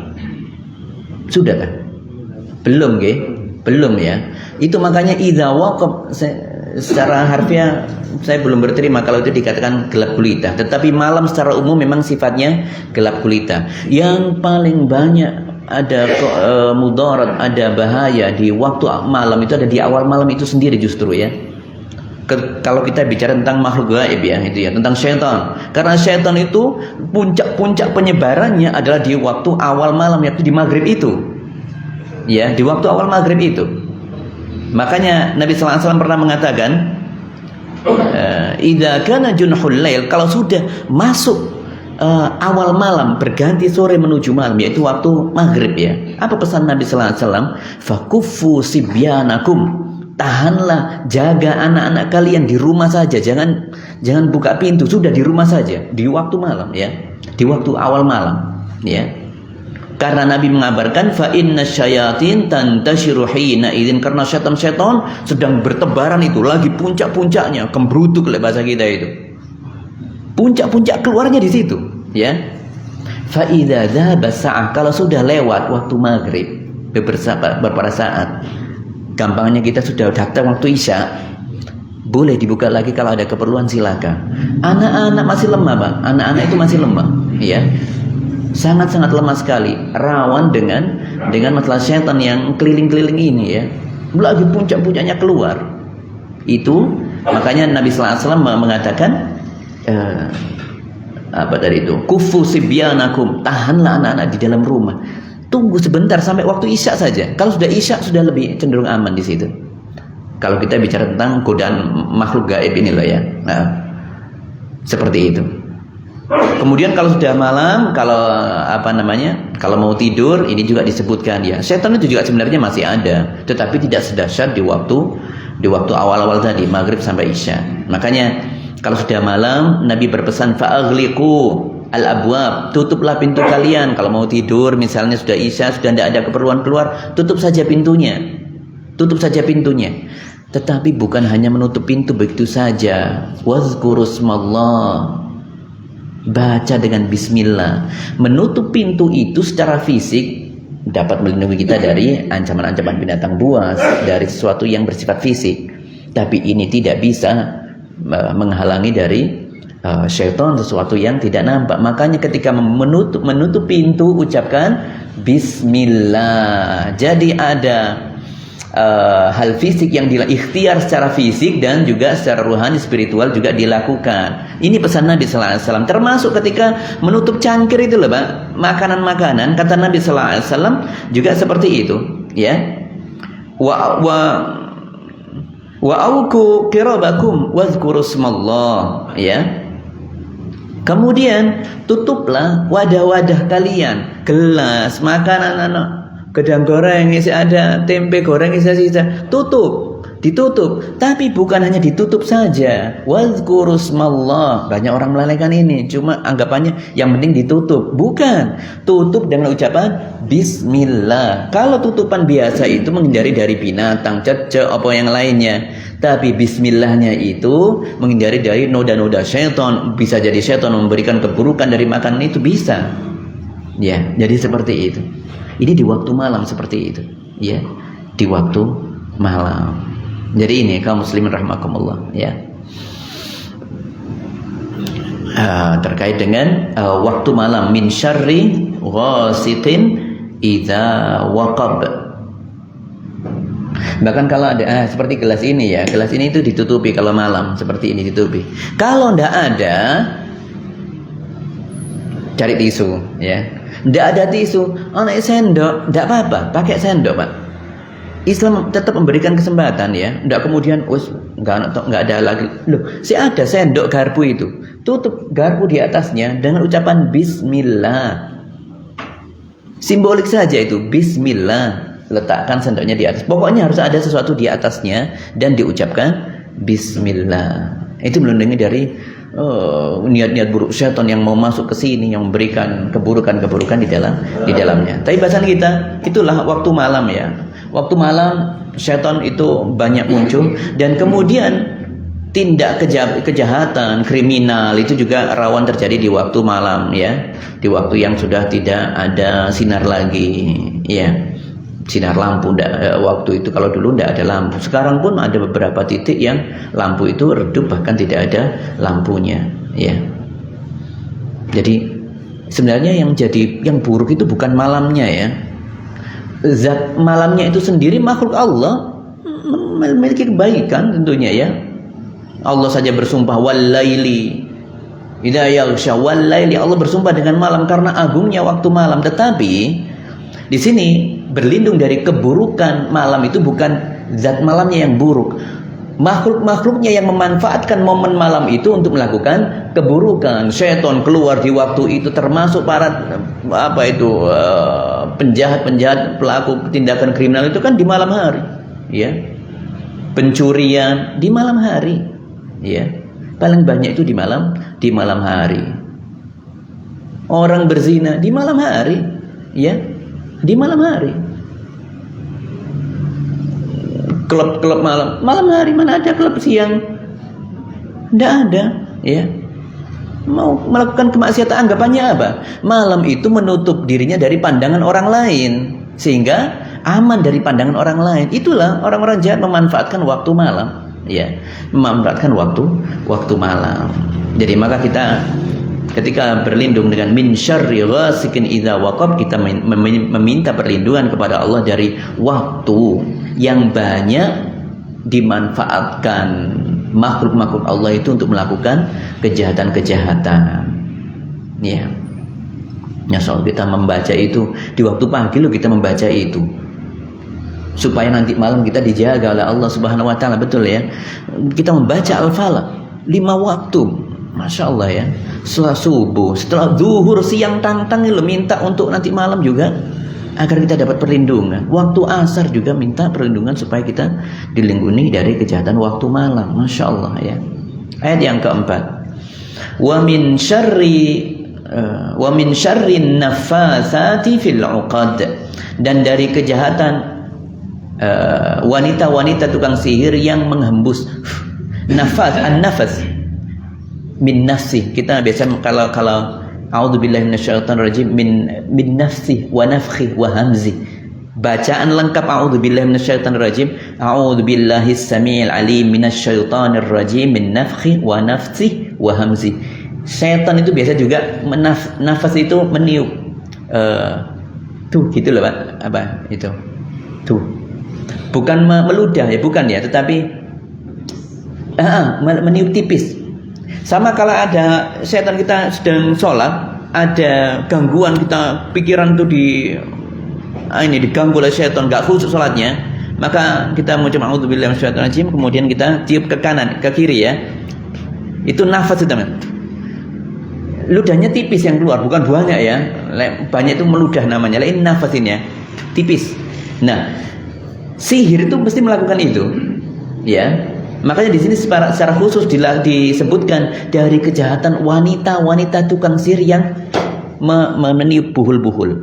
Sudah kan? Belum, nggih? Belum, ya. Itu makanya idza waqab, secara harfiah saya belum berterima kalau itu dikatakan gelap gulita. Tetapi malam secara umum memang sifatnya gelap gulita. Yang paling banyak ada mudarat, ada bahaya di waktu malam itu ada di awal malam itu sendiri justru, ya. Kalau kita bicara tentang makhluk gaib, ya, itu ya, tentang syaitan. Karena syaitan itu puncak penyebarannya adalah di waktu awal malam, yaitu di maghrib itu. Ya, di waktu awal maghrib itu. Makanya Nabi sallallahu alaihi wasallam pernah mengatakan, idza kana junhul lail, kalau sudah masuk awal malam berganti sore menuju malam, yaitu waktu maghrib, ya. Apa pesan Nabi sallallahu alaihi wasallam? Fakuffu sibyanakum, tahanlah, jaga anak-anak kalian di rumah saja, jangan buka pintu, sudah di rumah saja di waktu malam, ya, di waktu awal malam, ya. Karena Nabi mengabarkan fa inna syayatin tantashiru hina idzin, karena syaitan-syaitan sedang bertebaran itu, lagi puncak-puncaknya, kembrutuk oleh bahasa kita itu. Puncak-puncak keluarnya di situ, ya. Fa idza dzaba sa'ah, kalau sudah lewat waktu maghrib beberapa saat, gampangnya kita sudah datang waktu isya, boleh dibuka lagi kalau ada keperluan, silakan. Anak-anak masih lemah, Pak. Anak-anak itu masih lemah, ya. Sangat-sangat lemah sekali, rawan dengan masalah syaitan yang keliling-keliling ini, ya. Lagi puncak-puncaknya keluar. Itu makanya Nabi sallallahu alaihi wasallam mengatakan apa dari itu? Kufu sibyanakum, tahanlah anak-anak di dalam rumah. Tunggu sebentar sampai waktu isya saja. Kalau sudah isya sudah lebih cenderung aman di situ. Kalau kita bicara tentang godaan makhluk gaib ini loh, ya. Nah, seperti itu. Kemudian kalau sudah malam, kalau kalau mau tidur, ini juga disebutkan, ya. Setan itu juga sebenarnya masih ada, tetapi tidak sedahsyat di waktu awal-awal tadi, maghrib sampai isya. Makanya kalau sudah malam, Nabi berpesan fa'aghliqu al-abwab, tutuplah pintu kalian. Kalau mau tidur misalnya sudah isya, sudah tidak ada keperluan keluar, tutup saja pintunya. Tetapi bukan hanya menutup pintu begitu saja. Wazkurusmallah, baca dengan bismillah. Menutup pintu itu secara fisik dapat melindungi kita dari ancaman-ancaman binatang buas, dari sesuatu yang bersifat fisik. Tapi ini tidak bisa menghalangi dari syaitan, sesuatu yang tidak nampak. Makanya ketika menutup pintu, ucapkan bismillah. Jadi ada hal fisik yang ikhtiar secara fisik dan juga secara rohani spiritual juga dilakukan. Ini pesan Nabi sallallahu alaihi wasallam, termasuk ketika menutup cangkir itu loh, Pak. Makanan-makanan, kata Nabi sallallahu alaihi wasallam juga seperti itu, ya. Wa auku qirabakum wazkurusmallah, ya. Kemudian tutuplah wadah-wadah kalian, gelas, makanan, gedang goreng isi ada, tempe goreng isi sisa, tutup, ditutup. Tapi bukan hanya ditutup saja. Wazkurusmallah. Banyak orang melalaikan ini. Cuma anggapannya yang penting ditutup. Bukan. Tutup dengan ucapan Bismillah. Kalau tutupan biasa itu menghindari dari binatang, cecek, apa yang lainnya. Tapi Bismillahnya itu menghindari dari noda-noda syaitan. Bisa jadi syaitan memberikan keburukan dari makanan itu, bisa. Ya, jadi seperti itu. Ini di waktu malam seperti itu. Ya, di waktu malam. Jadi ini kaum muslimin rahimakumullah, ya. Terkait dengan waktu malam, min syarri ghasitin idza waqab. Bahkan kalau ada seperti gelas ini ya, gelas ini itu ditutupi kalau malam, seperti ini ditutupi. Kalau ndak ada, cari tisu, ya. Ndak ada tisu, anak sendok, ndak apa-apa, pakai sendok, Pak. Islam tetap memberikan kesempatan, ya. Ndak kemudian nggak ada lagi. Loh, ada sendok garpu itu. Tutup garpu di atasnya dengan ucapan Bismillah. Simbolik saja itu, Bismillah. Letakkan sendoknya di atas. Pokoknya harus ada sesuatu di atasnya dan diucapkan Bismillah. Itu melindungi dari niat-niat buruk syaitan yang mau masuk ke sini, yang memberikan keburukan-keburukan di dalamnya. Tapi bahasan kita itulah waktu malam, ya. Waktu malam syaitan itu banyak muncul, dan kemudian tindak kejahatan, kriminal itu juga rawan terjadi di waktu malam, ya. Di waktu yang sudah tidak ada sinar lagi, ya. Sinar lampu, waktu itu kalau dulu tidak ada lampu. Sekarang pun ada beberapa titik yang lampu itu redup, bahkan tidak ada lampunya, ya. Jadi sebenarnya yang buruk itu bukan malamnya, ya. Zat malamnya itu sendiri makhluk Allah, memiliki kebaikan tentunya, ya. Allah saja bersumpah walaili idza yaghsha, walaili, Allah bersumpah dengan malam karena agungnya waktu malam. Tetapi di sini berlindung dari keburukan malam itu bukan zat malamnya yang buruk, makhluk-makhluknya yang memanfaatkan momen malam itu untuk melakukan keburukan. Syaitan keluar di waktu itu, termasuk para penjahat-penjahat, pelaku tindakan kriminal itu kan di malam hari, ya. Pencurian di malam hari, ya. Paling banyak itu di malam hari. Orang berzina di malam hari, ya. Di malam hari. Klub-klub malam hari, mana ada klub siang? Tidak ada, ya. Mau melakukan kemaksiatan, anggapannya apa? Malam itu menutup dirinya dari pandangan orang lain, sehingga aman dari pandangan orang lain. Itulah orang-orang jahat memanfaatkan waktu malam, ya. Memanfaatkan waktu malam. Jadi maka kita ketika berlindung dengan min syarri ghasikin idza waqab, kita meminta perlindungan kepada Allah dari waktu yang banyak dimanfaatkan makhluk-makhluk Allah itu untuk melakukan kejahatan-kejahatan, ya. Ya, soal kita membaca itu di waktu pagi loh, kita membaca itu supaya nanti malam kita dijaga oleh Allah Subhanahu wa taala, betul, ya. Kita membaca Al-Falaq 5 waktu, Masya Allah, ya. Setelah subuh, setelah zuhur, siang, tantang lo minta untuk nanti malam juga agar kita dapat perlindungan. Waktu asar juga minta perlindungan supaya kita dilindungi dari kejahatan waktu malam. Masya Allah, ya. Ayat yang keempat, wa min syarri naffatsati fil 'uqad, dan dari kejahatan wanita-wanita tukang sihir yang menghembus nafas, an-nafas min nafsi. Kita biasa kalau a'udzubillahi minasyaitonirrajim min nafsi wa nafkhi wa hamzi. Bacaan lengkap a'udzubillahi minasyaitonirrajim, a'udzubillahis samiil alim minasyaitonirrajim min nafkhi wa nafsi wa hamzi. Setan itu biasa juga nafas itu meniup. Tuh gitu loh, Pak. Apa itu? Tuh. Bukan meludah, ya, bukan, ya, tetapi meniup tipis. Sama kalau ada setan, kita sedang sholat, ada gangguan, kita pikiran itu diganggu oleh setan, nggak khusus sholatnya, maka kita mengucap a'udzubillahi minasyaitonir rajim, kemudian kita tiup ke kanan, ke kiri, ya. Itu nafas, teman. Ludahnya tipis yang keluar, bukan banyak, ya. Banyak itu meludah namanya. Ini nafas ini, ya, tipis. Nah, sihir itu mesti melakukan itu, Ya. Makanya di sini secara khusus disebutkan dari kejahatan wanita tukang sihir yang meniup buhul-buhul.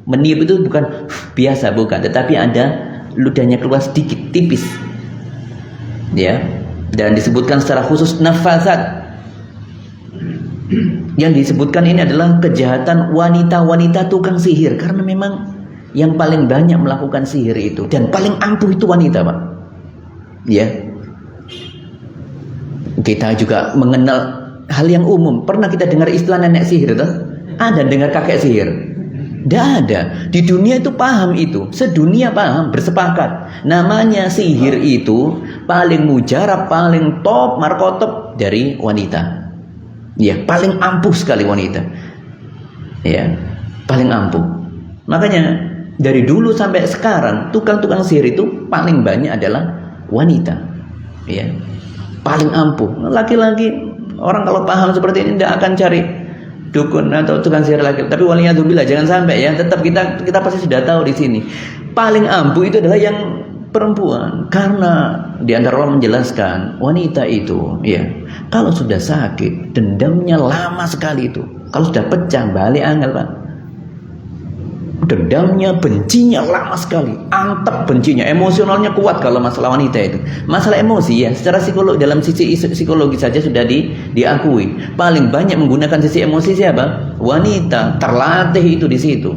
Meniup itu bukan biasa, bukan, tetapi ada ludahnya keluar sedikit, tipis. Ya. Dan disebutkan secara khusus nafasat. Yang disebutkan ini adalah kejahatan wanita tukang sihir, karena memang yang paling banyak melakukan sihir itu dan paling ampuh itu wanita, Pak. Ya. Kita juga mengenal hal yang umum. Pernah kita dengar istilah nenek sihir itu? Ada dengar kakek sihir? Tidak ada. Di dunia itu paham itu. Sedunia paham, bersepakat. Namanya sihir itu paling mujarab, paling top, markotop dari wanita. Ya, paling ampuh sekali wanita. Ya, paling ampuh. Makanya dari dulu sampai sekarang tukang-tukang sihir itu paling banyak adalah wanita. Ya. Paling ampuh. Laki-laki orang kalau paham seperti ini tidak akan cari dukun atau tukang sihir lagi. Tapi waliyadzubillah, jangan sampai ya. Tetap kita pasti sudah tahu di sini. Paling ampuh itu adalah yang perempuan, karena di antara Allah menjelaskan wanita itu ya, kalau sudah sakit dendamnya lama sekali itu. Kalau sudah pecah balik angel, Pak. Dendamnya, bencinya lama sekali, antep bencinya, emosionalnya kuat kalau masalah wanita itu. Masalah emosi ya, secara psikolog, dalam sisi psikologi saja sudah diakui. Paling banyak menggunakan sisi emosi siapa? Wanita, terlatih itu di situ.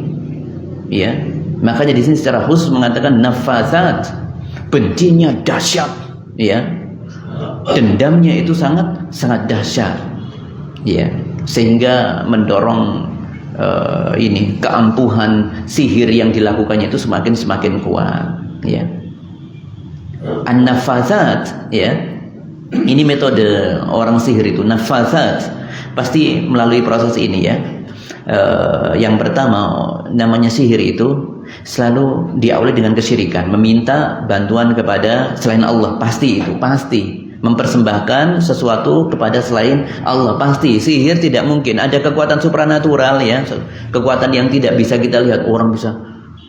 Ya, makanya di sini secara khusus mengatakan nafasat, bencinya dahsyat, ya. Dendamnya itu sangat dahsyat. Ya, sehingga mendorong ini keampuhan sihir yang dilakukannya itu semakin kuat, ya. An-nafazat, ya. Ini metode orang sihir itu, nafazat. Pasti melalui proses ini, ya. Yang pertama, namanya sihir itu selalu diawali dengan kesyirikan, meminta bantuan kepada selain Allah. Pasti itu, pasti mempersembahkan sesuatu kepada selain Allah. Pasti sihir tidak mungkin ada kekuatan supranatural, ya, kekuatan yang tidak bisa kita lihat. Orang bisa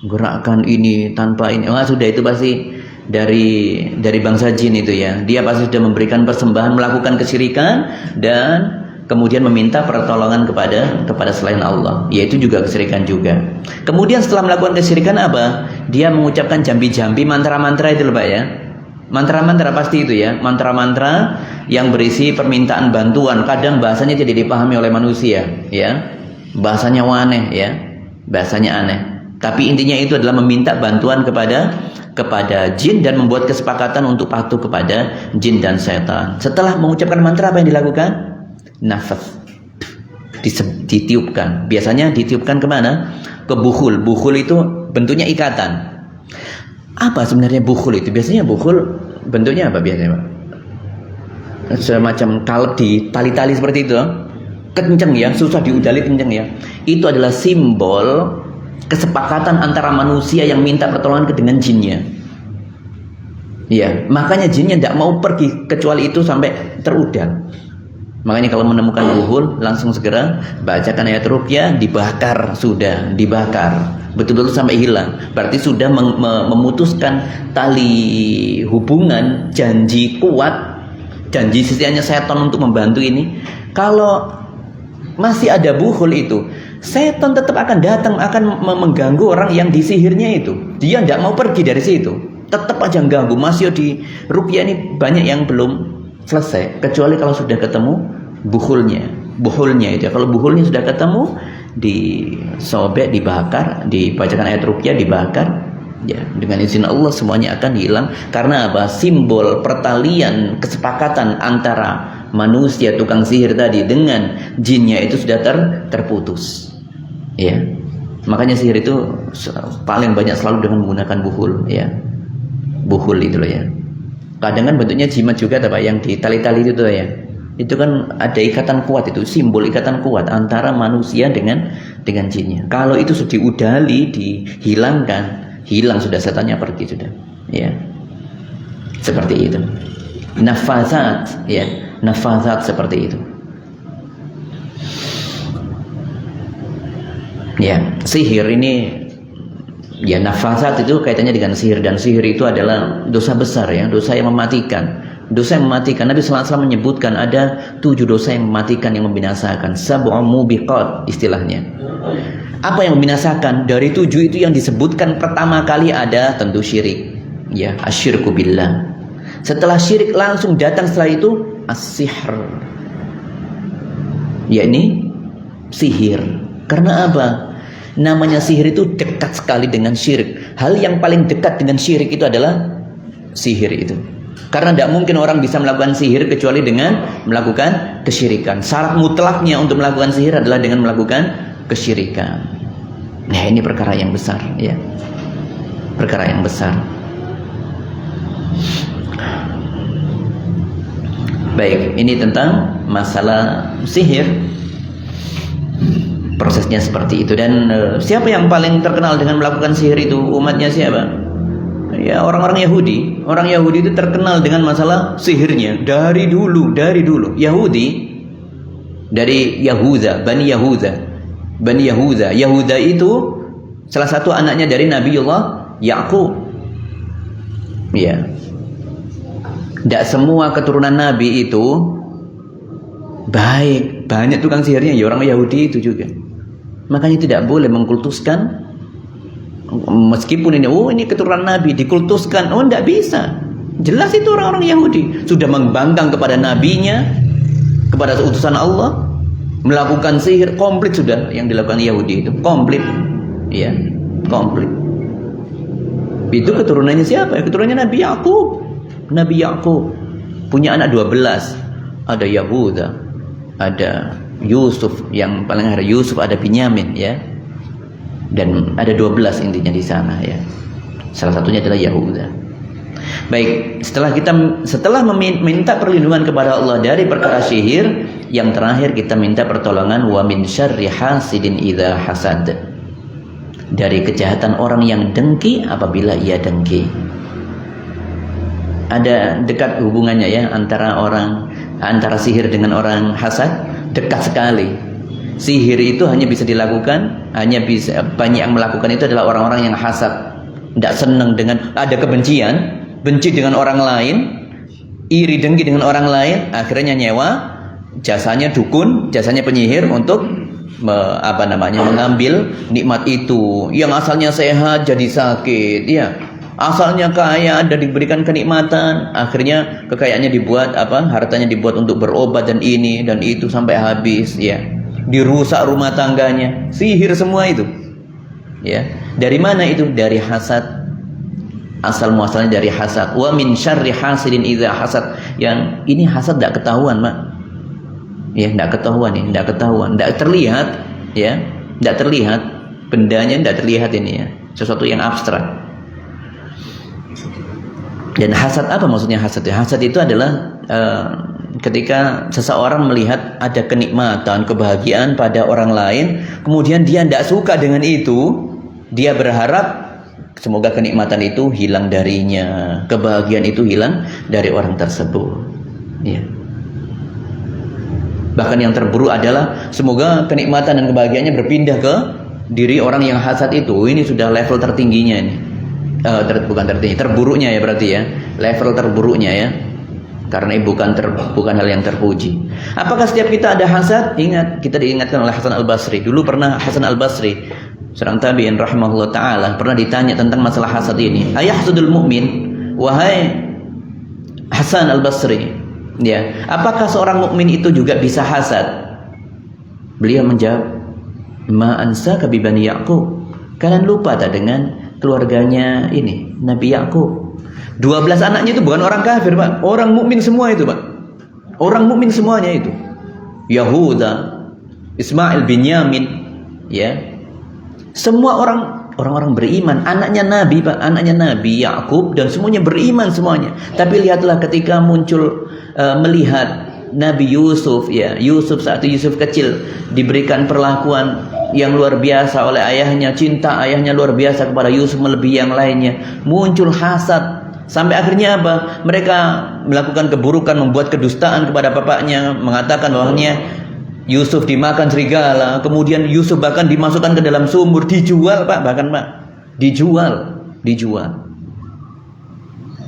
gerakkan ini tanpa ini. Sudah itu pasti dari bangsa jin itu, ya. Dia pasti sudah memberikan persembahan, melakukan kesyirikan dan kemudian meminta pertolongan kepada selain Allah. Yaitu juga kesyirikan juga. Kemudian setelah melakukan kesyirikan apa? Dia mengucapkan jambi-jambi, mantra-mantra itu, Pak, ya. Mantra-mantra pasti itu, ya. Mantra-mantra yang berisi permintaan bantuan. Kadang bahasanya tidak dipahami oleh manusia, ya. Bahasanya aneh, ya. Bahasanya aneh. Tapi intinya itu adalah meminta bantuan kepada jin dan membuat kesepakatan untuk patuh kepada jin dan setan. Setelah mengucapkan mantra, apa yang dilakukan? Nafas. Ditiupkan. Biasanya ditiupkan kemana? Ke buhul. Buhul itu bentuknya ikatan. Apa sebenarnya bukhul itu? Biasanya bukhul bentuknya apa biasanya, Pak? Semacam kalep di tali-tali seperti itu. Kenceng, ya, susah diudali, kenceng, ya. Itu adalah simbol kesepakatan antara manusia yang minta pertolongan dengan jinnya. Ya, makanya jinnya tidak mau pergi kecuali itu sampai terudal. Makanya kalau menemukan buhul langsung segera bacakan ayat ruqyah, dibakar, sudah dibakar betul-betul sampai hilang. Berarti sudah memutuskan tali hubungan, janji kuat, janji setianya setan untuk membantu ini. Kalau masih ada buhul itu, setan tetap akan datang, akan mengganggu orang yang disihirnya itu. Dia tidak mau pergi dari situ, tetap aja ganggu. Masih di ruqyah ini banyak yang belum selesai, kecuali kalau sudah ketemu buhulnya itu. Kalau buhulnya sudah ketemu, disobek, dibakar, dibacakan ayat ruqyah, dibakar, ya, dengan izin Allah semuanya akan hilang. Karena apa? Simbol pertalian kesepakatan antara manusia tukang sihir tadi dengan jinnya itu sudah terputus, ya. Makanya sihir itu paling banyak selalu dengan menggunakan buhul, ya. Buhul itu loh, ya. Kadang kan bentuknya jimat juga, Pak, yang di tali-tali itu, ya. Itu kan ada ikatan kuat, itu simbol ikatan kuat antara manusia dengan jinnya. Kalau itu sudah diudali, dihilangkan, hilang sudah, setannya pergi sudah, ya. Seperti itu. Nafazat, ya, nafazat seperti itu. Ya, sihir ini Ya, nafasat itu kaitannya dengan sihir, dan sihir itu adalah dosa besar ya, dosa yang mematikan. Dosa yang mematikan. Nabi sallallahu alaihi wasallam menyebutkan ada 7 dosa yang mematikan, yang membinasakan. Sab'u mubiqat istilahnya. Apa yang membinasakan? Dari 7 itu yang disebutkan pertama kali ada tentu syirik. Ya, asyirku billah. Setelah syirik langsung datang setelah itu as-sihr. Yakni sihir. Karena apa? Namanya sihir itu dekat sekali dengan syirik. Hal yang paling dekat dengan syirik itu adalah sihir itu. Karena tidak mungkin orang bisa melakukan sihir kecuali dengan melakukan kesyirikan. Syarat mutlaknya untuk melakukan sihir adalah dengan melakukan kesyirikan. Nah, ini perkara yang besar ya. Perkara yang besar. Baik, ini tentang masalah sihir. Prosesnya seperti itu. Dan siapa yang paling terkenal dengan melakukan sihir itu? Umatnya siapa? Ya, orang-orang Yahudi. Orang Yahudi itu terkenal dengan masalah sihirnya dari dulu. Yahudi dari Yahuda, Bani Yahuda. Yahuda itu salah satu anaknya dari Nabiullah Yakub. Ya. Tidak semua keturunan Nabi itu baik. Banyak tukang sihirnya ya, orang Yahudi itu juga. Makanya tidak boleh mengkultuskan, meskipun ini keturunan Nabi dikultuskan, tidak bisa. Jelas itu orang-orang Yahudi sudah membangkang kepada nabinya, kepada utusan Allah, melakukan sihir komplit sudah yang dilakukan Yahudi itu komplit, ya komplit. Itu keturunannya siapa? Keturunannya Nabi Yakub. Nabi Yakub punya anak 12, ada Yahuda, ada Yusuf, yang paling ada Yusuf, ada Binyamin ya. Dan ada 12 intinya di sana ya. Salah satunya adalah Yahuda. Baik, setelah meminta perlindungan kepada Allah dari perkara sihir, yang terakhir kita minta pertolongan wa min syarri hasidin idza hasad. Dari kejahatan orang yang dengki apabila ia dengki. Ada dekat hubungannya ya antara sihir dengan orang hasad. Dekat sekali. Sihir itu hanya bisa dilakukan, banyak yang melakukan itu adalah orang-orang yang hasad, tidak senang dengan, ada kebencian, benci dengan orang lain, iri dengki dengan orang lain, akhirnya nyewa jasanya dukun, jasanya penyihir untuk mengambil nikmat itu. Yang asalnya sehat jadi sakit, ya. Asalnya kaya dan diberikan kenikmatan, akhirnya kekayaannya dibuat hartanya dibuat untuk berobat dan ini dan itu sampai habis ya. Dirusak rumah tangganya, sihir semua itu. Ya. Dari mana itu? Dari hasad. Asal muasalnya dari hasad. Wa min syarri hasidin idza hasad. Yang ini hasad tidak ketahuan, Mak. Ya, tidak ketahuan ini, tidak ketahuan, tidak terlihat ya. Tidak terlihat, bendanya tidak terlihat ini ya. Sesuatu yang abstrak. Dan hasad apa maksudnya hasad? Hasad itu adalah ketika seseorang melihat ada kenikmatan, kebahagiaan pada orang lain, kemudian dia tidak suka dengan itu, dia berharap semoga kenikmatan itu hilang darinya, kebahagiaan itu hilang dari orang tersebut. Ya. Bahkan yang terburuk adalah semoga kenikmatan dan kebahagiaannya berpindah ke diri orang yang hasad itu. Ini sudah level tertingginya ini. Bukan tertinggi, terburuknya ya berarti ya, level terburuknya ya, karena bukan hal yang terpuji. Apakah setiap kita ada hasad? Ingat, kita diingatkan oleh Hasan Al-Basri. Dulu pernah Hasan Al-Basri, seorang tabi'in rahimahullah ta'ala, pernah ditanya tentang masalah hasad ini. Ayahsudul mu'min, wahai Hasan Al-Basri, ya, apakah seorang mukmin itu juga bisa hasad? Beliau menjawab, ma ansaka bi bani Yaqub. Kalian lupa tak dengan keluarganya ini Nabi Yakub. 12 anaknya itu bukan orang kafir, Pak. Orang mukmin semua itu, Pak. Orang mukmin semuanya itu. Yahuda, Ismail, Binyamin, ya. Semua orang-orang beriman, anaknya Nabi, Pak, anaknya Nabi Yakub, dan semuanya beriman semuanya. Tapi lihatlah ketika muncul melihat Nabi Yusuf, ya, Yusuf saat itu Yusuf kecil diberikan perlakuan yang luar biasa oleh ayahnya, cinta ayahnya luar biasa kepada Yusuf melebihi yang lainnya, muncul hasad sampai akhirnya apa? Mereka melakukan keburukan, membuat kedustaan kepada bapaknya, mengatakan bahwanya Yusuf dimakan serigala, kemudian Yusuf bahkan dimasukkan ke dalam sumur, dijual, Pak, bahkan Pak, dijual.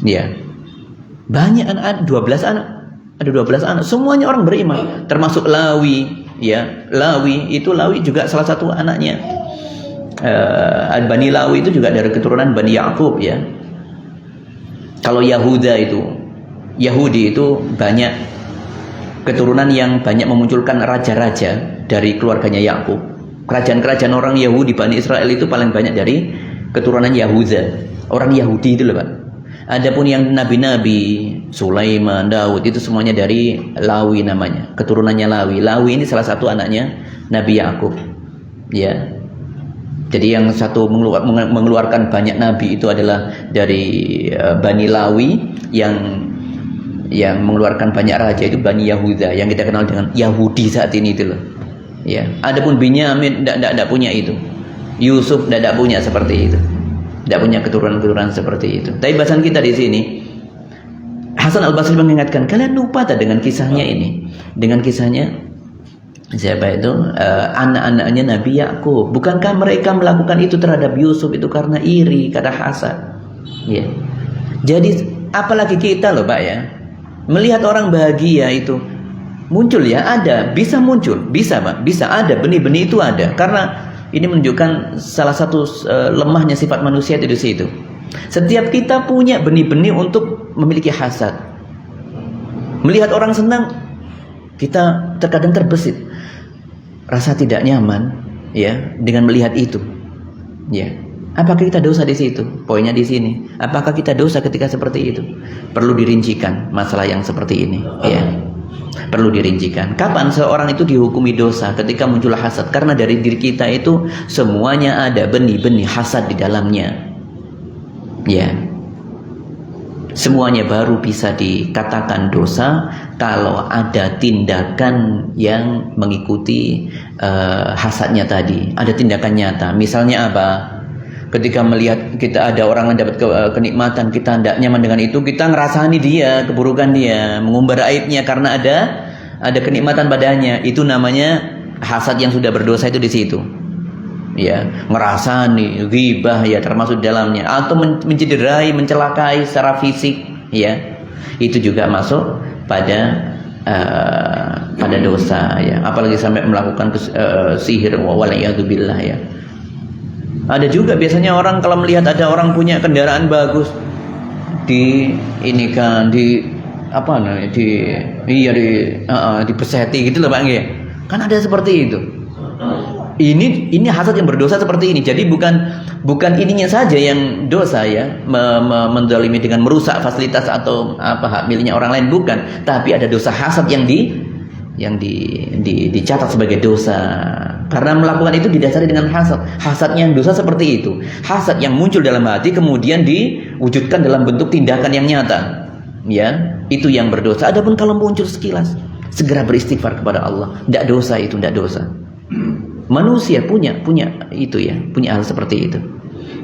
Ya. Banyak anak, 12 anak. Ada 12 anak, semuanya orang beriman, termasuk Lawi, ya. Lawi juga salah satu anaknya. Bani Lawi itu juga dari keturunan Bani Yakub, ya. Kalau Yahudi itu banyak keturunan yang banyak memunculkan raja-raja dari keluarganya Yakub. Kerajaan-kerajaan orang Yahudi Bani Israel itu paling banyak dari keturunan Yahuda, orang Yahudi itu loh, Pak. Adapun yang nabi-nabi Sulaiman, Daud itu semuanya dari Lawi namanya, keturunannya Lawi. Lawi ini salah satu anaknya Nabi Yakub. Ya. Jadi yang satu mengeluarkan banyak nabi itu adalah dari Bani Lawi, yang mengeluarkan banyak raja itu Bani Yahuda, yang kita kenal dengan Yahudi saat ini itu loh. Ya. Adapun Binyamin tidak punya itu. Yusuf tidak punya seperti itu. Tidak punya keturunan-keturunan seperti itu. Tapi bahasan kita di sini, Hasan Al-Basri mengingatkan, kalian lupa tak dengan kisahnya ini? Dengan kisahnya siapa itu? Anak-anaknya Nabi Yakub. Bukankah mereka melakukan itu terhadap Yusuf itu karena iri, karena hasad? Ya. Jadi apalagi kita loh, Pak, ya. Melihat orang bahagia itu muncul, ya, ada, bisa muncul, bisa, Pak, bisa ada, benih-benih itu ada. Karena ini menunjukkan salah satu lemahnya sifat manusia itu di situ. Setiap kita punya benih-benih untuk memiliki hasad. Melihat orang senang, kita terkadang terbesit, rasa tidak nyaman, ya, dengan melihat itu. Ya, apakah kita dosa di situ? Poinnya di sini. Apakah kita dosa ketika seperti itu? Perlu dirincikan masalah yang seperti ini. Ya. Perlu dirincikan. Kapan seorang itu dihukumi dosa? Ketika muncul hasad. Karena dari diri kita itu semuanya ada benih-benih hasad di dalamnya. Ya. Semuanya baru bisa dikatakan dosa kalau ada tindakan yang mengikuti hasadnya tadi. Ada tindakan nyata. Misalnya apa? Ketika melihat kita ada orang yang dapat kenikmatan, kita tidak nyaman dengan itu, kita ngerasani dia, keburukan dia, mengumbar aibnya karena ada kenikmatan padanya. Itu namanya hasad yang sudah berdosa itu di situ. Ya, ngerasani, ghibah, ya, termasuk dalamnya, atau mencederai, mencelakai secara fisik, ya. Itu juga masuk pada dosa, ya. Apalagi sampai melakukan sihir, waliyadzubillah, ya. Ada juga biasanya orang kalau melihat ada orang punya kendaraan bagus, dipeseti gitu loh, Pak, nggih. Kan ada seperti itu. Ini hasad yang berdosa seperti ini. Jadi bukan ininya saja yang dosa, ya, menzalimi dengan merusak fasilitas atau hak miliknya orang lain, bukan, tapi ada dosa hasad yang dicatat sebagai dosa. Karena melakukan itu didasari dengan hasad. Hasadnya yang dosa seperti itu. Hasad yang muncul dalam hati kemudian diwujudkan dalam bentuk tindakan yang nyata. Ya, itu yang berdosa. Adapun kalau muncul sekilas, segera beristighfar kepada Allah. Tidak dosa itu, tidak dosa. Manusia punya itu, ya, punya hal seperti itu.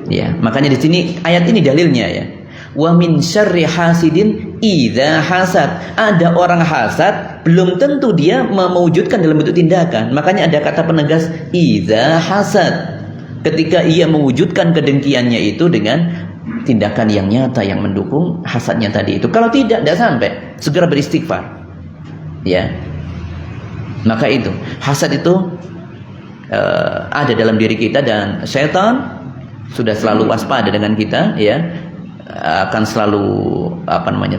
Ya, makanya di sini ayat ini dalilnya, ya. Wa min syarri hasidin idza hasad. Ada orang hasad, belum tentu dia mewujudkan dalam bentuk tindakan. Makanya ada kata penegas idza hasad. Ketika ia mewujudkan kedengkiannya itu dengan tindakan yang nyata yang mendukung hasadnya tadi itu. Kalau tidak sampai, segera beristighfar. Ya. Maka itu, hasad itu ada dalam diri kita, dan setan sudah selalu waspada dengan kita, ya. Akan selalu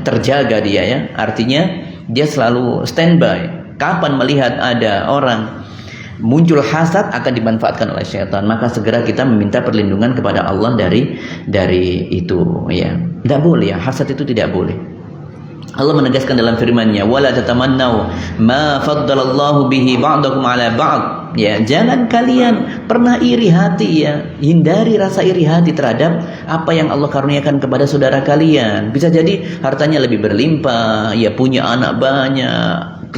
terjaga dia, ya. Artinya dia selalu standby. Kapan melihat ada orang muncul hasad akan dimanfaatkan oleh syaitan, maka segera kita meminta perlindungan kepada Allah dari itu, ya. Tidak boleh, ya, hasad itu tidak boleh. Allah menegaskan dalam firman-Nya, wala tatamannau ma faddalallahu bihi ba'dakum ala ba'd. Ya, jangan kalian pernah iri hati, ya. Hindari rasa iri hati terhadap apa yang Allah karuniakan kepada saudara kalian. Bisa jadi hartanya lebih berlimpah, ya, punya anak banyak,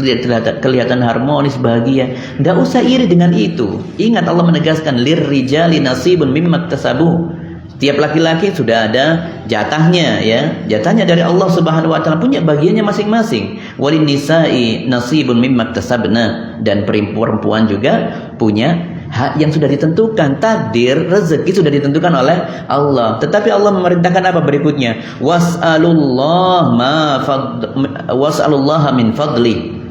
kelihatan harmonis, bahagia. Tidak usah iri dengan itu. Ingat Allah menegaskan lirrijali nasibun mimma iktasabu. Tiap laki-laki sudah ada jatahnya, ya. Jatahnya dari Allah Subhanahu wa taala, punya bagiannya masing-masing. Walin nisa'i nasibun mimma iktasabna, dan perempuan juga punya hak yang sudah ditentukan, takdir, rezeki sudah ditentukan oleh Allah. Tetapi Allah memerintahkan apa berikutnya? Was'alullaha min fadli.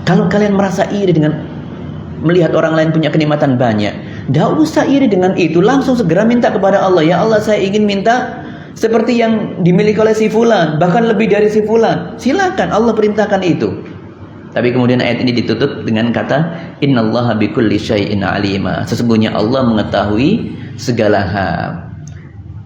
Kalau kalian merasa iri dengan melihat orang lain punya kenikmatan banyak, tidak usah iri dengan itu, langsung segera minta kepada Allah. Ya Allah, saya ingin minta seperti yang dimiliki oleh si fulan, bahkan lebih dari si fulan. Silakan, Allah perintahkan itu. Tapi kemudian ayat ini ditutup dengan kata innallaha bikulli syai'in alima. Sesungguhnya Allah mengetahui segala hal.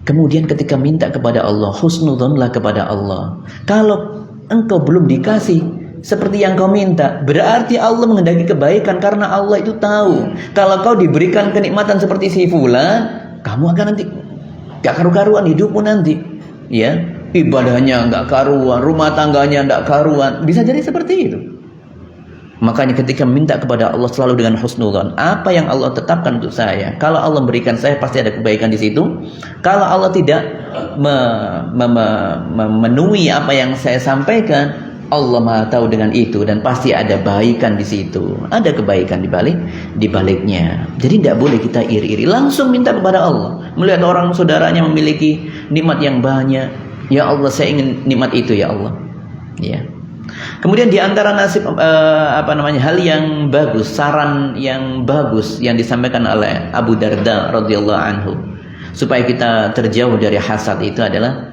Kemudian ketika minta kepada Allah, husnudzonlah kepada Allah. Kalau engkau belum dikasih seperti yang kau minta, berarti Allah menghendaki kebaikan, karena Allah itu tahu kalau kau diberikan kenikmatan seperti si fulan, kamu akan nanti gak karu-karuan hidupmu nanti, ya, ibadahnya gak karuan, rumah tangganya gak karuan, bisa jadi seperti itu. Makanya ketika minta kepada Allah selalu dengan husnudzon. Apa yang Allah tetapkan untuk saya, kalau Allah memberikan saya pasti ada kebaikan di situ. Kalau Allah tidak memenuhi apa yang saya sampaikan, Allah Maha tahu dengan itu, dan pasti ada kebaikan di situ. Ada kebaikan di baliknya. Jadi tidak boleh kita iri-iri, langsung minta kepada Allah. Melihat orang saudaranya memiliki nikmat yang banyak, ya Allah, saya ingin nikmat itu ya Allah. Ya. Kemudian di antara nasib hal yang bagus, saran yang bagus yang disampaikan oleh Abu Darda radhiyallahu anhu supaya kita terjauh dari hasad itu adalah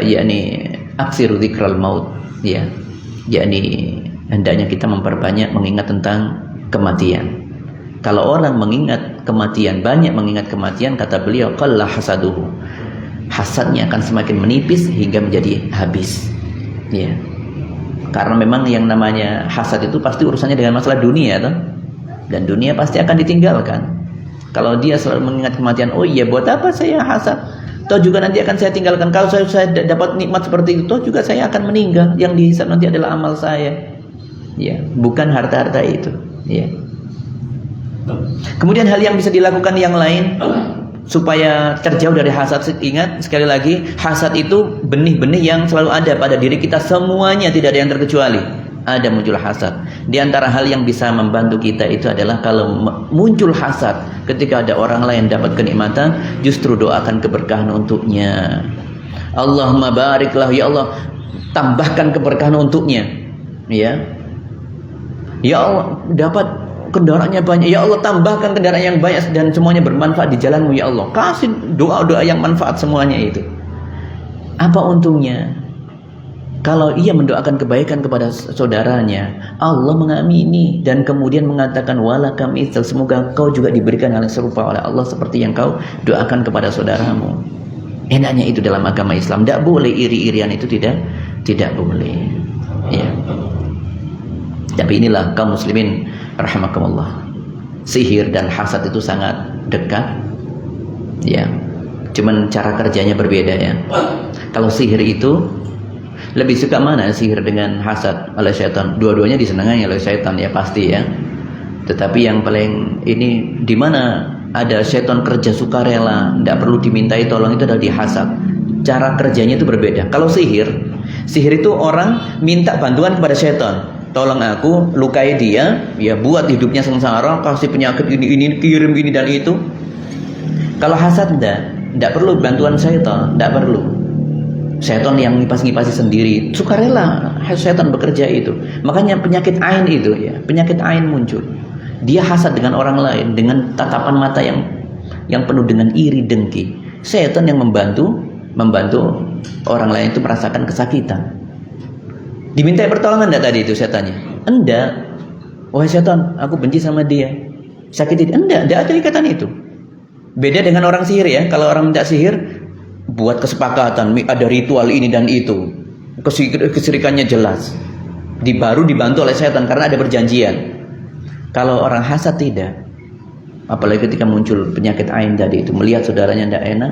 yakni aksiru dzikral maut, ya, yakni hendaknya kita memperbanyak mengingat tentang kematian. Kalau orang mengingat kematian, banyak mengingat kematian, kata beliau, qalla hasaduhu, hasadnya akan semakin menipis hingga menjadi habis, ya. Karena memang yang namanya hasad itu pasti urusannya dengan masalah dunia, toh? Dan dunia pasti akan ditinggalkan. Kalau dia selalu mengingat kematian, oh iya, buat apa saya hasad? Toh juga nanti akan saya tinggalkan. Kalau saya dapat nikmat seperti itu, toh juga saya akan meninggal. Yang dihisab nanti adalah amal saya, ya, bukan harta-harta itu, ya. Kemudian hal yang bisa dilakukan yang lain supaya terjauh dari hasad. Ingat sekali lagi, hasad itu benih-benih yang selalu ada pada diri kita semuanya, tidak ada yang terkecuali. Ada muncul hasad. Di antara hal yang bisa membantu kita itu adalah kalau muncul hasad ketika ada orang lain dapat kenikmatan, justru doakan keberkahan untuknya. Allahumma bariklah, ya Allah, tambahkan keberkahan untuknya, ya. Ya Allah, dapat kendaraannya banyak, ya Allah, tambahkan kendaraan yang banyak dan semuanya bermanfaat di jalanmu, ya Allah. Kasih doa-doa yang manfaat semuanya itu. Apa untungnya? Kalau ia mendoakan kebaikan kepada saudaranya, Allah mengamini dan kemudian mengatakan walaka mitsal, semoga kau juga diberikan hal yang serupa oleh Allah seperti yang kau doakan kepada saudaramu. Enaknya itu dalam agama Islam, tidak boleh iri-irian, itu tidak boleh, ya. Tapi inilah kaum muslimin rahimakumullah, sihir dan hasad itu sangat dekat, ya. Cuman cara kerjanya berbeda, ya. Kalau sihir itu lebih suka mana, sihir dengan hasad oleh syaitan? Dua-duanya disenangi oleh syaitan, ya pasti, ya. Tetapi yang paling ini di mana ada syaitan kerja sukarela, tidak perlu dimintai tolong, itu adalah di hasad. Cara kerjanya itu berbeda. Kalau sihir itu orang minta bantuan kepada syaitan. Tolong aku, lukai dia, ya, buat hidupnya sengsara, kasih penyakit ini, kirim ini dan itu. Kalau hasad tidak perlu bantuan syaitan, tidak perlu. Syaitan yang ngipas-ngipasi sendiri, sukarela syaitan bekerja itu. Makanya penyakit ain itu, ya, penyakit ain muncul. Dia hasad dengan orang lain dengan tatapan mata yang penuh dengan iri dengki. Syaitan yang membantu orang lain itu merasakan kesakitan. Dimintai pertolongan enggak tadi itu setannya? Enggak. Wahai setan, aku benci sama dia, sakiti dia. Enggak ada ikatan itu. Beda dengan orang sihir, ya. Kalau orang minta sihir, buat kesepakatan, ada ritual ini dan itu, kesirikannya jelas, baru dibantu oleh setan karena ada perjanjian. Kalau orang hasad tidak, apalagi ketika muncul penyakit ain tadi itu, melihat saudaranya tidak enak,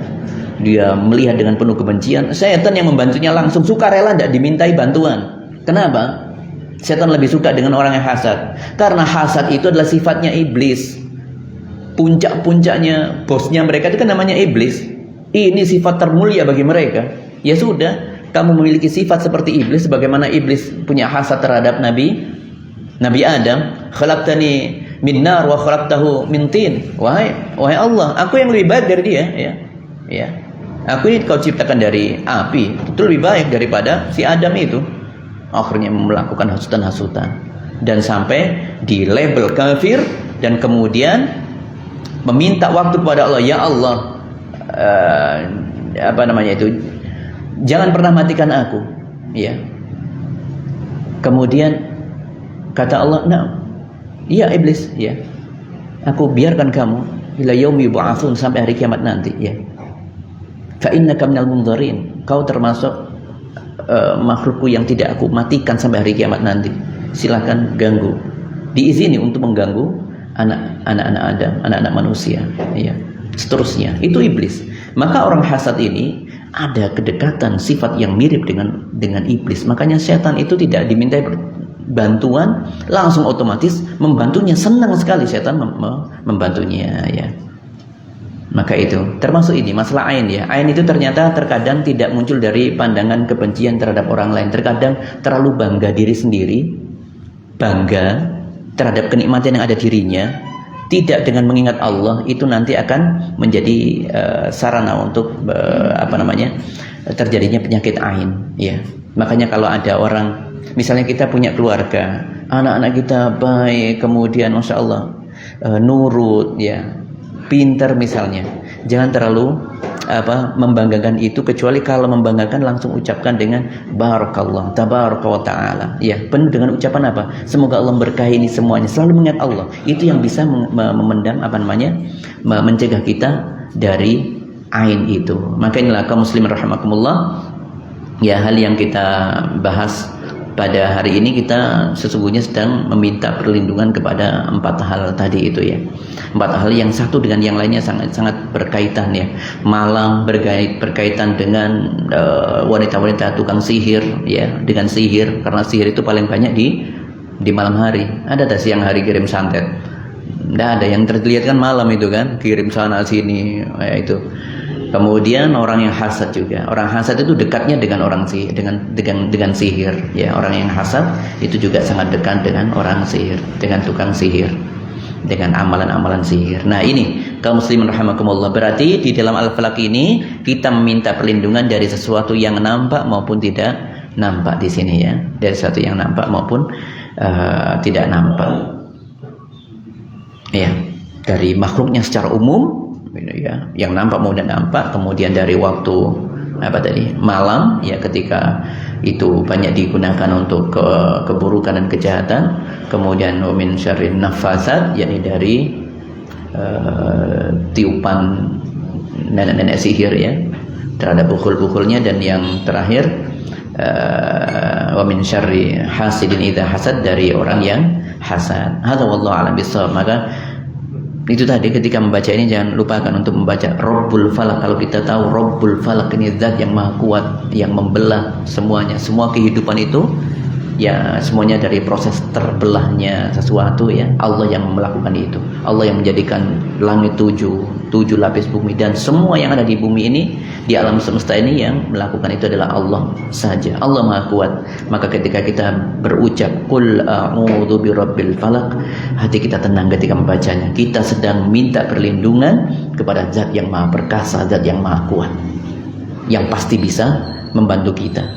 dia melihat dengan penuh kebencian, setan yang membantunya langsung sukarela, tidak dimintai bantuan. Kenapa? Setan lebih suka dengan orang yang hasad, karena hasad itu adalah sifatnya iblis. Puncak-puncaknya, bosnya mereka itu kan namanya iblis. Ini sifat termulia bagi mereka. Ya sudah, kamu memiliki sifat seperti iblis, sebagaimana iblis punya hasad terhadap Nabi Adam. Khalaqtani min nar wa khalaqtahu min tin. Wahai Allah, aku yang lebih baik dari dia, ya. Ya. Aku ini kau ciptakan dari api, itu lebih baik daripada si Adam itu. Akhirnya melakukan hasutan-hasutan dan sampai di label kafir, dan kemudian meminta waktu kepada Allah, ya Allah, jangan pernah matikan aku, ya. Kemudian kata Allah, nah, iya iblis, ya, aku biarkan kamu ila yaumi yub'atsun, sampai hari kiamat nanti, ya. Fa innaka minal mundzirin, kau termasuk makhlukku yang tidak aku matikan sampai hari kiamat nanti. Silahkan ganggu, diizini untuk mengganggu anak-anak Adam, anak-anak manusia, ya. Seterusnya, itu iblis. Maka orang hasad ini ada kedekatan sifat yang mirip dengan iblis. Makanya setan itu tidak dimintai bantuan, langsung otomatis membantunya, senang sekali setan membantunya, ya. Maka itu termasuk ini masalah ain, ya. Ain itu ternyata terkadang tidak muncul dari pandangan kebencian terhadap orang lain. Terkadang terlalu bangga diri sendiri, bangga terhadap kenikmatan yang ada dirinya, tidak dengan mengingat Allah, itu nanti akan menjadi sarana untuk terjadinya penyakit ain, ya. Makanya kalau ada orang, misalnya kita punya keluarga, anak-anak kita baik, kemudian masya Allah nurut, ya, pintar misalnya, jangan terlalu membanggakan itu, kecuali kalau membanggakan langsung ucapkan dengan barakallah, tabaraka wa ta'ala, ya, penuh dengan ucapan apa, semoga Allah berkahi ini semuanya, selalu mengingat Allah. Itu yang bisa memendam mencegah kita dari ain itu. Maka inilah kaum muslimin rahimakumullah, ya, hal yang kita bahas pada hari ini, kita sesungguhnya sedang meminta perlindungan kepada 4 hal tadi itu, ya. 4 hal yang satu dengan yang lainnya sangat berkaitan, ya. Malam berkaitan dengan wanita-wanita tukang sihir, ya, dengan sihir, karena sihir itu paling banyak di malam hari. Ada tak siang hari kirim santet? Tidak ada. Yang terlihat kan malam itu kan, kirim sana sini, ya, itu. Kemudian orang yang hasad juga. Orang hasad itu dekatnya dengan orang sihir, dengan sihir, ya. Orang yang hasad itu juga sangat dekat dengan orang sihir, dengan tukang sihir, dengan amalan-amalan sihir. Nah, ini kaum muslimin rahimakumullah, berarti di dalam Al-Falaq ini kita meminta perlindungan dari sesuatu yang nampak maupun tidak nampak di sini, ya. Dari sesuatu yang nampak maupun tidak nampak. Ya, dari makhluknya secara umum, ya, yang nampak maupun nampak. Kemudian dari waktu malam, ya, ketika itu banyak digunakan untuk keburukan dan kejahatan. Kemudian min syarrin nafasat, yakni dari tiupan nenek-nenek sihir, ya, terhadap bukul-bukulnya. Dan yang terakhir wa min syarri hasidin idza hasad, dari orang yang hasad. Hadza wallahu a'lam bissawab. Maka itu tadi, ketika membaca ini jangan lupakan untuk membaca Rabbul Falaq. Kalau kita tahu Rabbul Falaq ini zat yang maha kuat, yang membelah semuanya, semua kehidupan itu, ya, semuanya dari proses terbelahnya sesuatu, ya, Allah yang melakukan itu. Allah yang menjadikan langit 7 lapis bumi, dan semua yang ada di bumi ini, di alam semesta ini, yang melakukan itu adalah Allah saja. Allah maha kuat. Maka ketika kita berucap qul a'udzu birabbil falaq, hati kita tenang ketika membacanya. Kita sedang minta perlindungan kepada zat yang maha perkasa, zat yang maha kuat, yang pasti bisa membantu kita.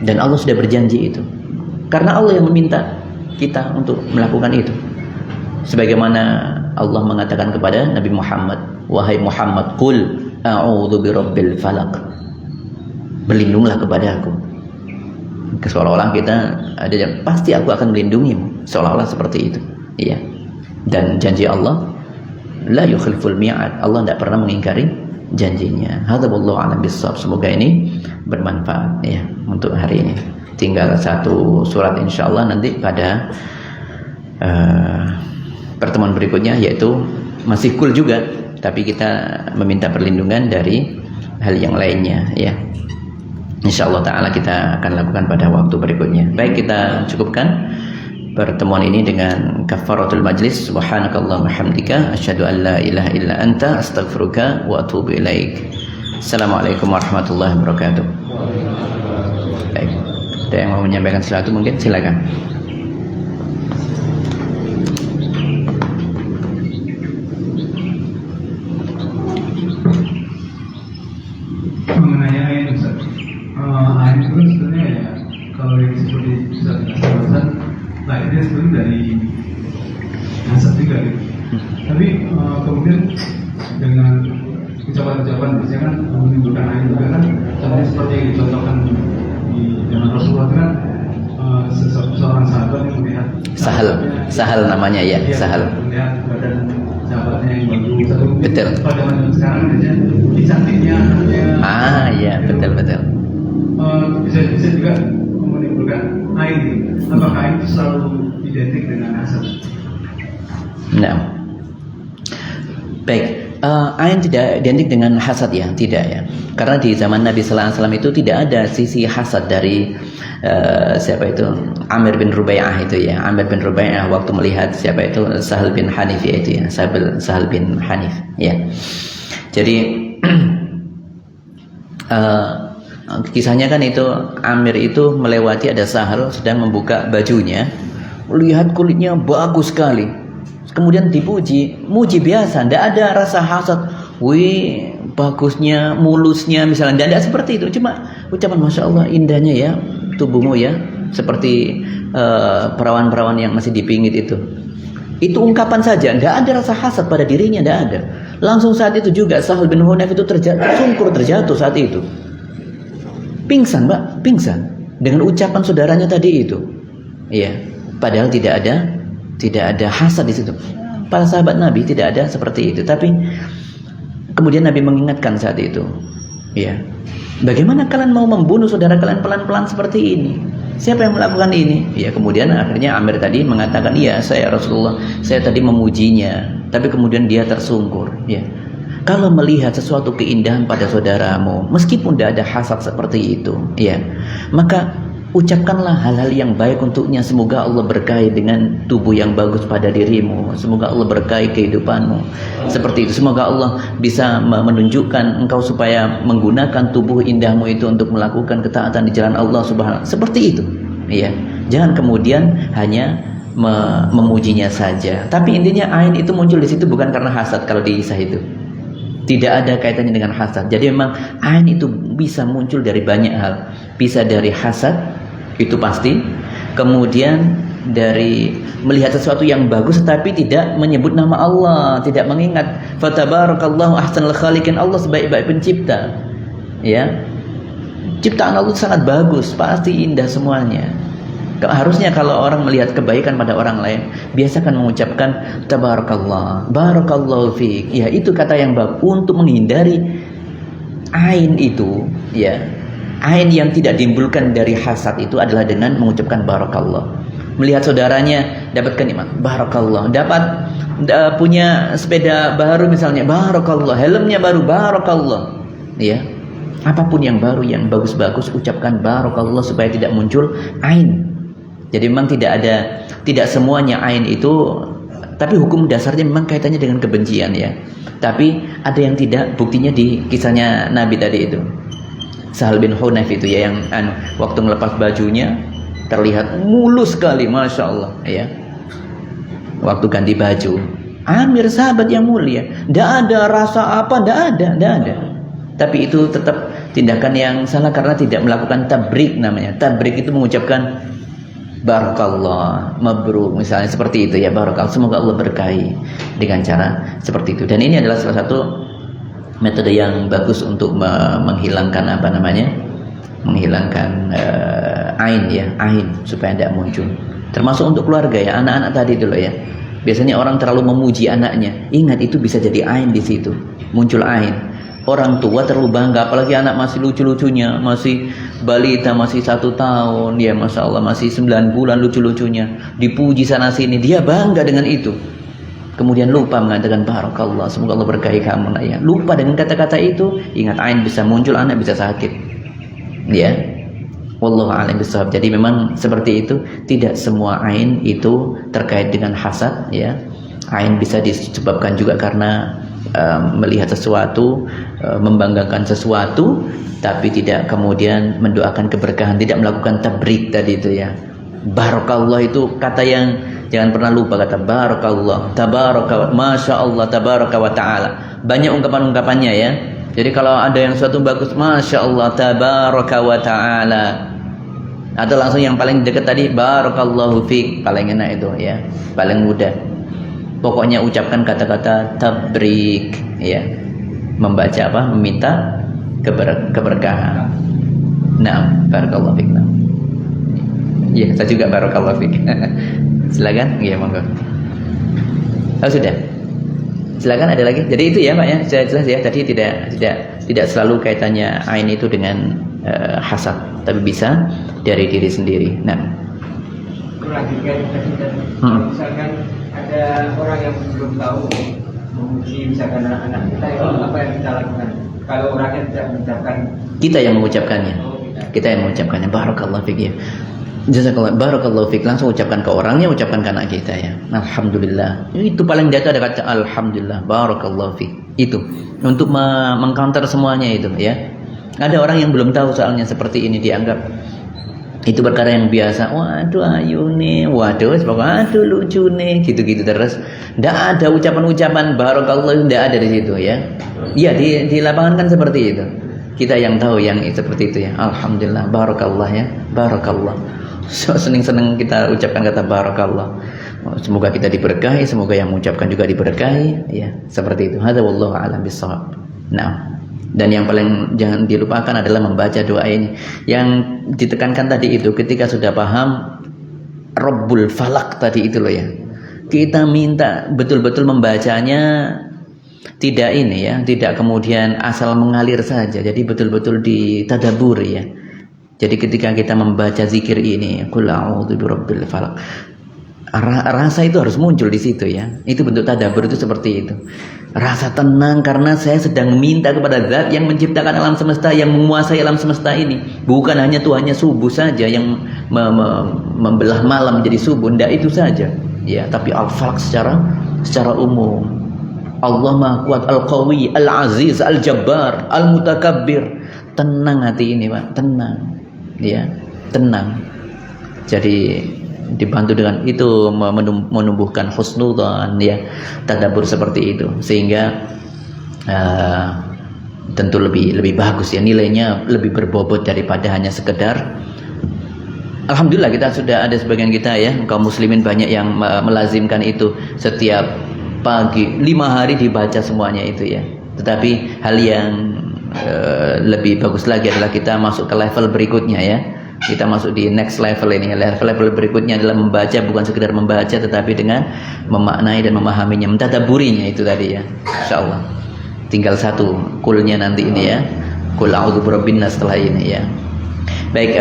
Dan Allah sudah berjanji itu, karena Allah yang meminta kita untuk melakukan itu. Sebagaimana Allah mengatakan kepada Nabi Muhammad, wahai Muhammad, qul a'udzu birabbil falaq, berlindunglah kepada aku. Seolah-olah kita ada yang pasti aku akan melindungimu, seolah-olah seperti itu, iya. Dan janji Allah la yukhliful mi'ad, Allah tidak pernah mengingkari janjinya. Hadza wallahu a'lam bissawab. Semoga ini bermanfaat, ya, untuk hari ini. Tinggal 1 surat insyaallah nanti pada pertemuan berikutnya, yaitu masih kul juga, tapi kita meminta perlindungan dari hal yang lainnya, ya. Insyaallah ta'ala kita akan lakukan pada waktu berikutnya. Baik, kita cukupkan pertemuan ini dengan kafaratul majlis. Subhanakallahumma hamdika asyhadu an la ilaha illa anta astaghfiruka wa atubu ilaik. Assalamualaikum warahmatullahi wabarakatuh. Baik, ada yang mau menyampaikan sesuatu mungkin silakan. yang seperti Ustaz katakan, lahirnya sebenarnya dari hasad juga gitu. Tapi kemudian dengan ucapan-ucapan biasanya kan menimbulkan air juga kan, contohnya seperti yang dicontohkan di zaman Rasulullah kan, seorang sahabat yang melihat Sahal namanya ya, Sahal. Melihat badan sahabatnya yang bagus, atau Betul. pada zaman sekarang biasanya dicantiknya anaknya. Iya, betul. Bisa juga menimbulkan air. Apakah air itu selalu identik dengan hasad? Nah, baik. Ain tidak identik dengan hasad ya, tidak ya. Karena di zaman Nabi Sallallahu Alaihi Wasallam itu tidak ada sisi hasad dari siapa itu, Amir bin Rubai'ah itu ya. Amir bin Rubai'ah waktu melihat siapa itu, Sahal bin Hanif ya itu ya, Sahal bin Hanif ya. Jadi kisahnya kan itu, Amir itu melewati, ada Sahal sedang membuka bajunya, lihat kulitnya bagus sekali. Kemudian dipuji, muji biasa, tidak ada rasa hasad. Wih, bagusnya, mulusnya misalnya, tidak ada seperti itu. Cuma ucapan Masya Allah, indahnya ya tubuhmu ya, seperti perawan-perawan yang masih dipingit itu. Itu ungkapan saja, tidak ada rasa hasad pada dirinya, tidak ada. Langsung saat itu juga Sahal bin Hunayf itu tersungkur, terjatuh saat itu. Pingsan, Mbak, pingsan dengan ucapan saudaranya tadi itu. Iya, padahal tidak ada hasad di situ. Para sahabat Nabi tidak ada seperti itu. Tapi kemudian Nabi mengingatkan saat itu, ya, bagaimana kalian mau membunuh saudara kalian pelan-pelan seperti ini? Siapa yang melakukan ini? Ya, kemudian akhirnya Amir tadi mengatakan, iya saya Rasulullah, saya tadi memujinya, tapi kemudian dia tersungkur. Ya, kalau melihat sesuatu keindahan pada saudaramu, meskipun tidak ada hasad seperti itu, ya, maka ucapkanlah hal-hal yang baik untuknya. Semoga Allah berkahi dengan tubuh yang bagus pada dirimu. Semoga Allah berkahi kehidupanmu. Seperti itu. Semoga Allah bisa menunjukkan engkau supaya menggunakan tubuh indahmu itu untuk melakukan ketaatan di jalan Allah Subhanahu. Seperti itu. Iya. Jangan kemudian hanya memujinya saja. Tapi intinya ain itu muncul di situ bukan karena hasad kalau di kisah itu. Tidak ada kaitannya dengan hasad. Jadi memang ain itu bisa muncul dari banyak hal. Bisa dari hasad, itu pasti. Kemudian dari melihat sesuatu yang bagus tapi tidak menyebut nama Allah, tidak mengingat fatabarakallahu ahsanul khaliqin, Allah sebaik-baik pencipta. Ya. Ciptaan Allah sangat bagus, pasti indah semuanya. Harusnya kalau orang melihat kebaikan pada orang lain, biasakan mengucapkan tabarakallah, barakallahu fiik. Ya, itu kata yang bagus untuk menghindari ain itu, ya. Ain yang tidak ditimbulkan dari hasad itu adalah dengan mengucapkan barakallah. Melihat saudaranya dapatkan nikmat, barakallah. Dapat punya sepeda baru misalnya, barakallah. Helmnya baru, barakallah. Ya. Apapun yang baru, yang bagus-bagus, ucapkan barakallah supaya tidak muncul ain. Jadi memang tidak semuanya ain itu, tapi hukum dasarnya memang kaitannya dengan kebencian ya. Tapi ada yang tidak, buktinya di kisahnya Nabi tadi itu. Sahal bin Hunayf itu ya, yang waktu melepas bajunya terlihat mulus sekali, Masya Allah ya. Waktu ganti baju, Amir sahabat yang mulia, tidak ada rasa apa, tidak ada. Tapi itu tetap tindakan yang salah karena tidak melakukan tabrik namanya. Tabrik itu mengucapkan barakallah, mabruk misalnya seperti itu ya, barakallah, semoga Allah berkahi dengan cara seperti itu. Dan ini adalah salah satu metode yang bagus untuk menghilangkan apa namanya, menghilangkan ain ya, ain supaya tidak muncul. Termasuk untuk keluarga ya, anak-anak tadi dulu ya. Biasanya orang terlalu memuji anaknya, ingat itu bisa jadi ain di situ, muncul ain. Orang tua terlalu bangga, apalagi anak masih lucu-lucunya, masih balita, masih 1 tahun, ya Masya Allah, masih 9 bulan lucu-lucunya, dipuji sana sini, dia bangga dengan itu. Kemudian lupa mengatakan barakallah, semoga Allah berkahi kamu nak ya. Lupa dengan kata-kata itu, ingat ain bisa muncul, anak bisa sakit. Ya. Wallahu a'lam bishawab. Jadi memang seperti itu, tidak semua ain itu terkait dengan hasad ya. Ain bisa disebabkan juga karena melihat sesuatu, membanggakan sesuatu, tapi tidak kemudian mendoakan keberkahan, tidak melakukan tabrik tadi itu ya. Barakallah itu kata yang jangan pernah lupa, kata barakallah, tabaraka, masya Allah, tabaraka wa ta'ala. Banyak ungkapan-ungkapannya ya. Jadi kalau ada yang sesuatu bagus, masya Allah, tabaraka wa ta'ala. Atau langsung yang paling dekat tadi, barakallahu fiik, paling enak itu ya, paling mudah. Pokoknya ucapkan kata-kata tabrik ya. Membaca apa? Meminta keberkahan. Naam, barakallahu fiik. Ya, saya juga barakallahu fiik. Silakan, iya monggo. Oh, sudah. Silakan, ada lagi. Jadi itu ya Pak ya, sudah jelas ya. Tadi tidak selalu kaitannya ain itu dengan hasad, tapi bisa dari diri sendiri. Nah, melanjutkan tadi misalkan ada orang yang belum tahu memuji misalkan anak-anak kita, itu apa yang kita lakukan? Kalau orangnya tidak mengucapkan, kita yang mengucapkannya. Kita yang mengucapkannya. Barakallahu fiik ya. Jazakallah, barakallahu fiik. Langsung ucapkan ke orangnya, ucapkan ke anak kita ya. Alhamdulillah. Itu paling data ada kata alhamdulillah, barakallahu fiik. Itu untuk mengcounter semuanya itu ya. Ada orang yang belum tahu soalnya seperti ini, dianggap itu perkara yang biasa. Waduh ayu nih, waduh aduh lucu nih, gitu-gitu terus. Tidak ada ucapan-ucapan barakallah, tidak ada di situ ya. Iya, di lapangan kan seperti itu. Kita yang tahu yang seperti itu ya. Alhamdulillah, barakallah ya, barakallah. So, seneng-seneng kita ucapkan kata barakallah. Semoga kita diberkahi, semoga yang mengucapkan juga diberkahi ya, seperti itu. Hadza wallahu a'lam bissawab. Nah, dan yang paling jangan dilupakan adalah membaca doa ini. Yang ditekankan tadi itu ketika sudah paham Rabbul Falak tadi itu loh ya. Kita minta betul-betul membacanya, tidak ini ya, tidak kemudian asal mengalir saja. Jadi betul-betul ditadaburi ya. Jadi ketika kita membaca zikir ini, qul a'udzu birabbil falaq, rasa itu harus muncul di situ ya. Itu bentuk tadabbur, itu seperti itu. Rasa tenang karena saya sedang minta kepada Zat yang menciptakan alam semesta, yang menguasai alam semesta ini. Bukan hanya Tuhannya subuh saja yang membelah malam menjadi subuh, tidak itu saja. Ya, tapi al-falaq secara umum. Allah Maha Kuat, Al-Qawi, Al-Aziz, Al-Jabbar, Al-Mutakabbir. Tenang hati ini, Pak, tenang. Ya, tenang. Jadi dibantu dengan itu menumbuhkan husnudzan ya, tadabbur seperti itu, sehingga tentu lebih bagus ya, nilainya lebih berbobot daripada hanya sekedar. Alhamdulillah kita sudah ada sebagian kita ya, kaum muslimin banyak yang melazimkan itu setiap pagi 5 hari dibaca semuanya itu ya. Tetapi hal yang lebih bagus lagi adalah kita masuk ke level berikutnya ya. Kita masuk di next level ini. Level berikutnya adalah membaca, bukan sekedar membaca, tetapi dengan memaknai dan memahaminya, mentadaburinya itu tadi ya. Insyaallah. Tinggal satu kulnya nanti ini ya. Qul a'udzu birabbin nas setelah ini ya. Baik,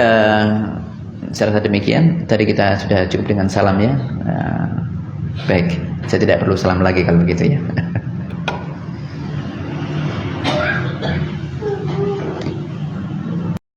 saya rasa demikian. Tadi kita sudah cukup dengan salam ya. Baik, saya tidak perlu salam lagi kalau begitu ya.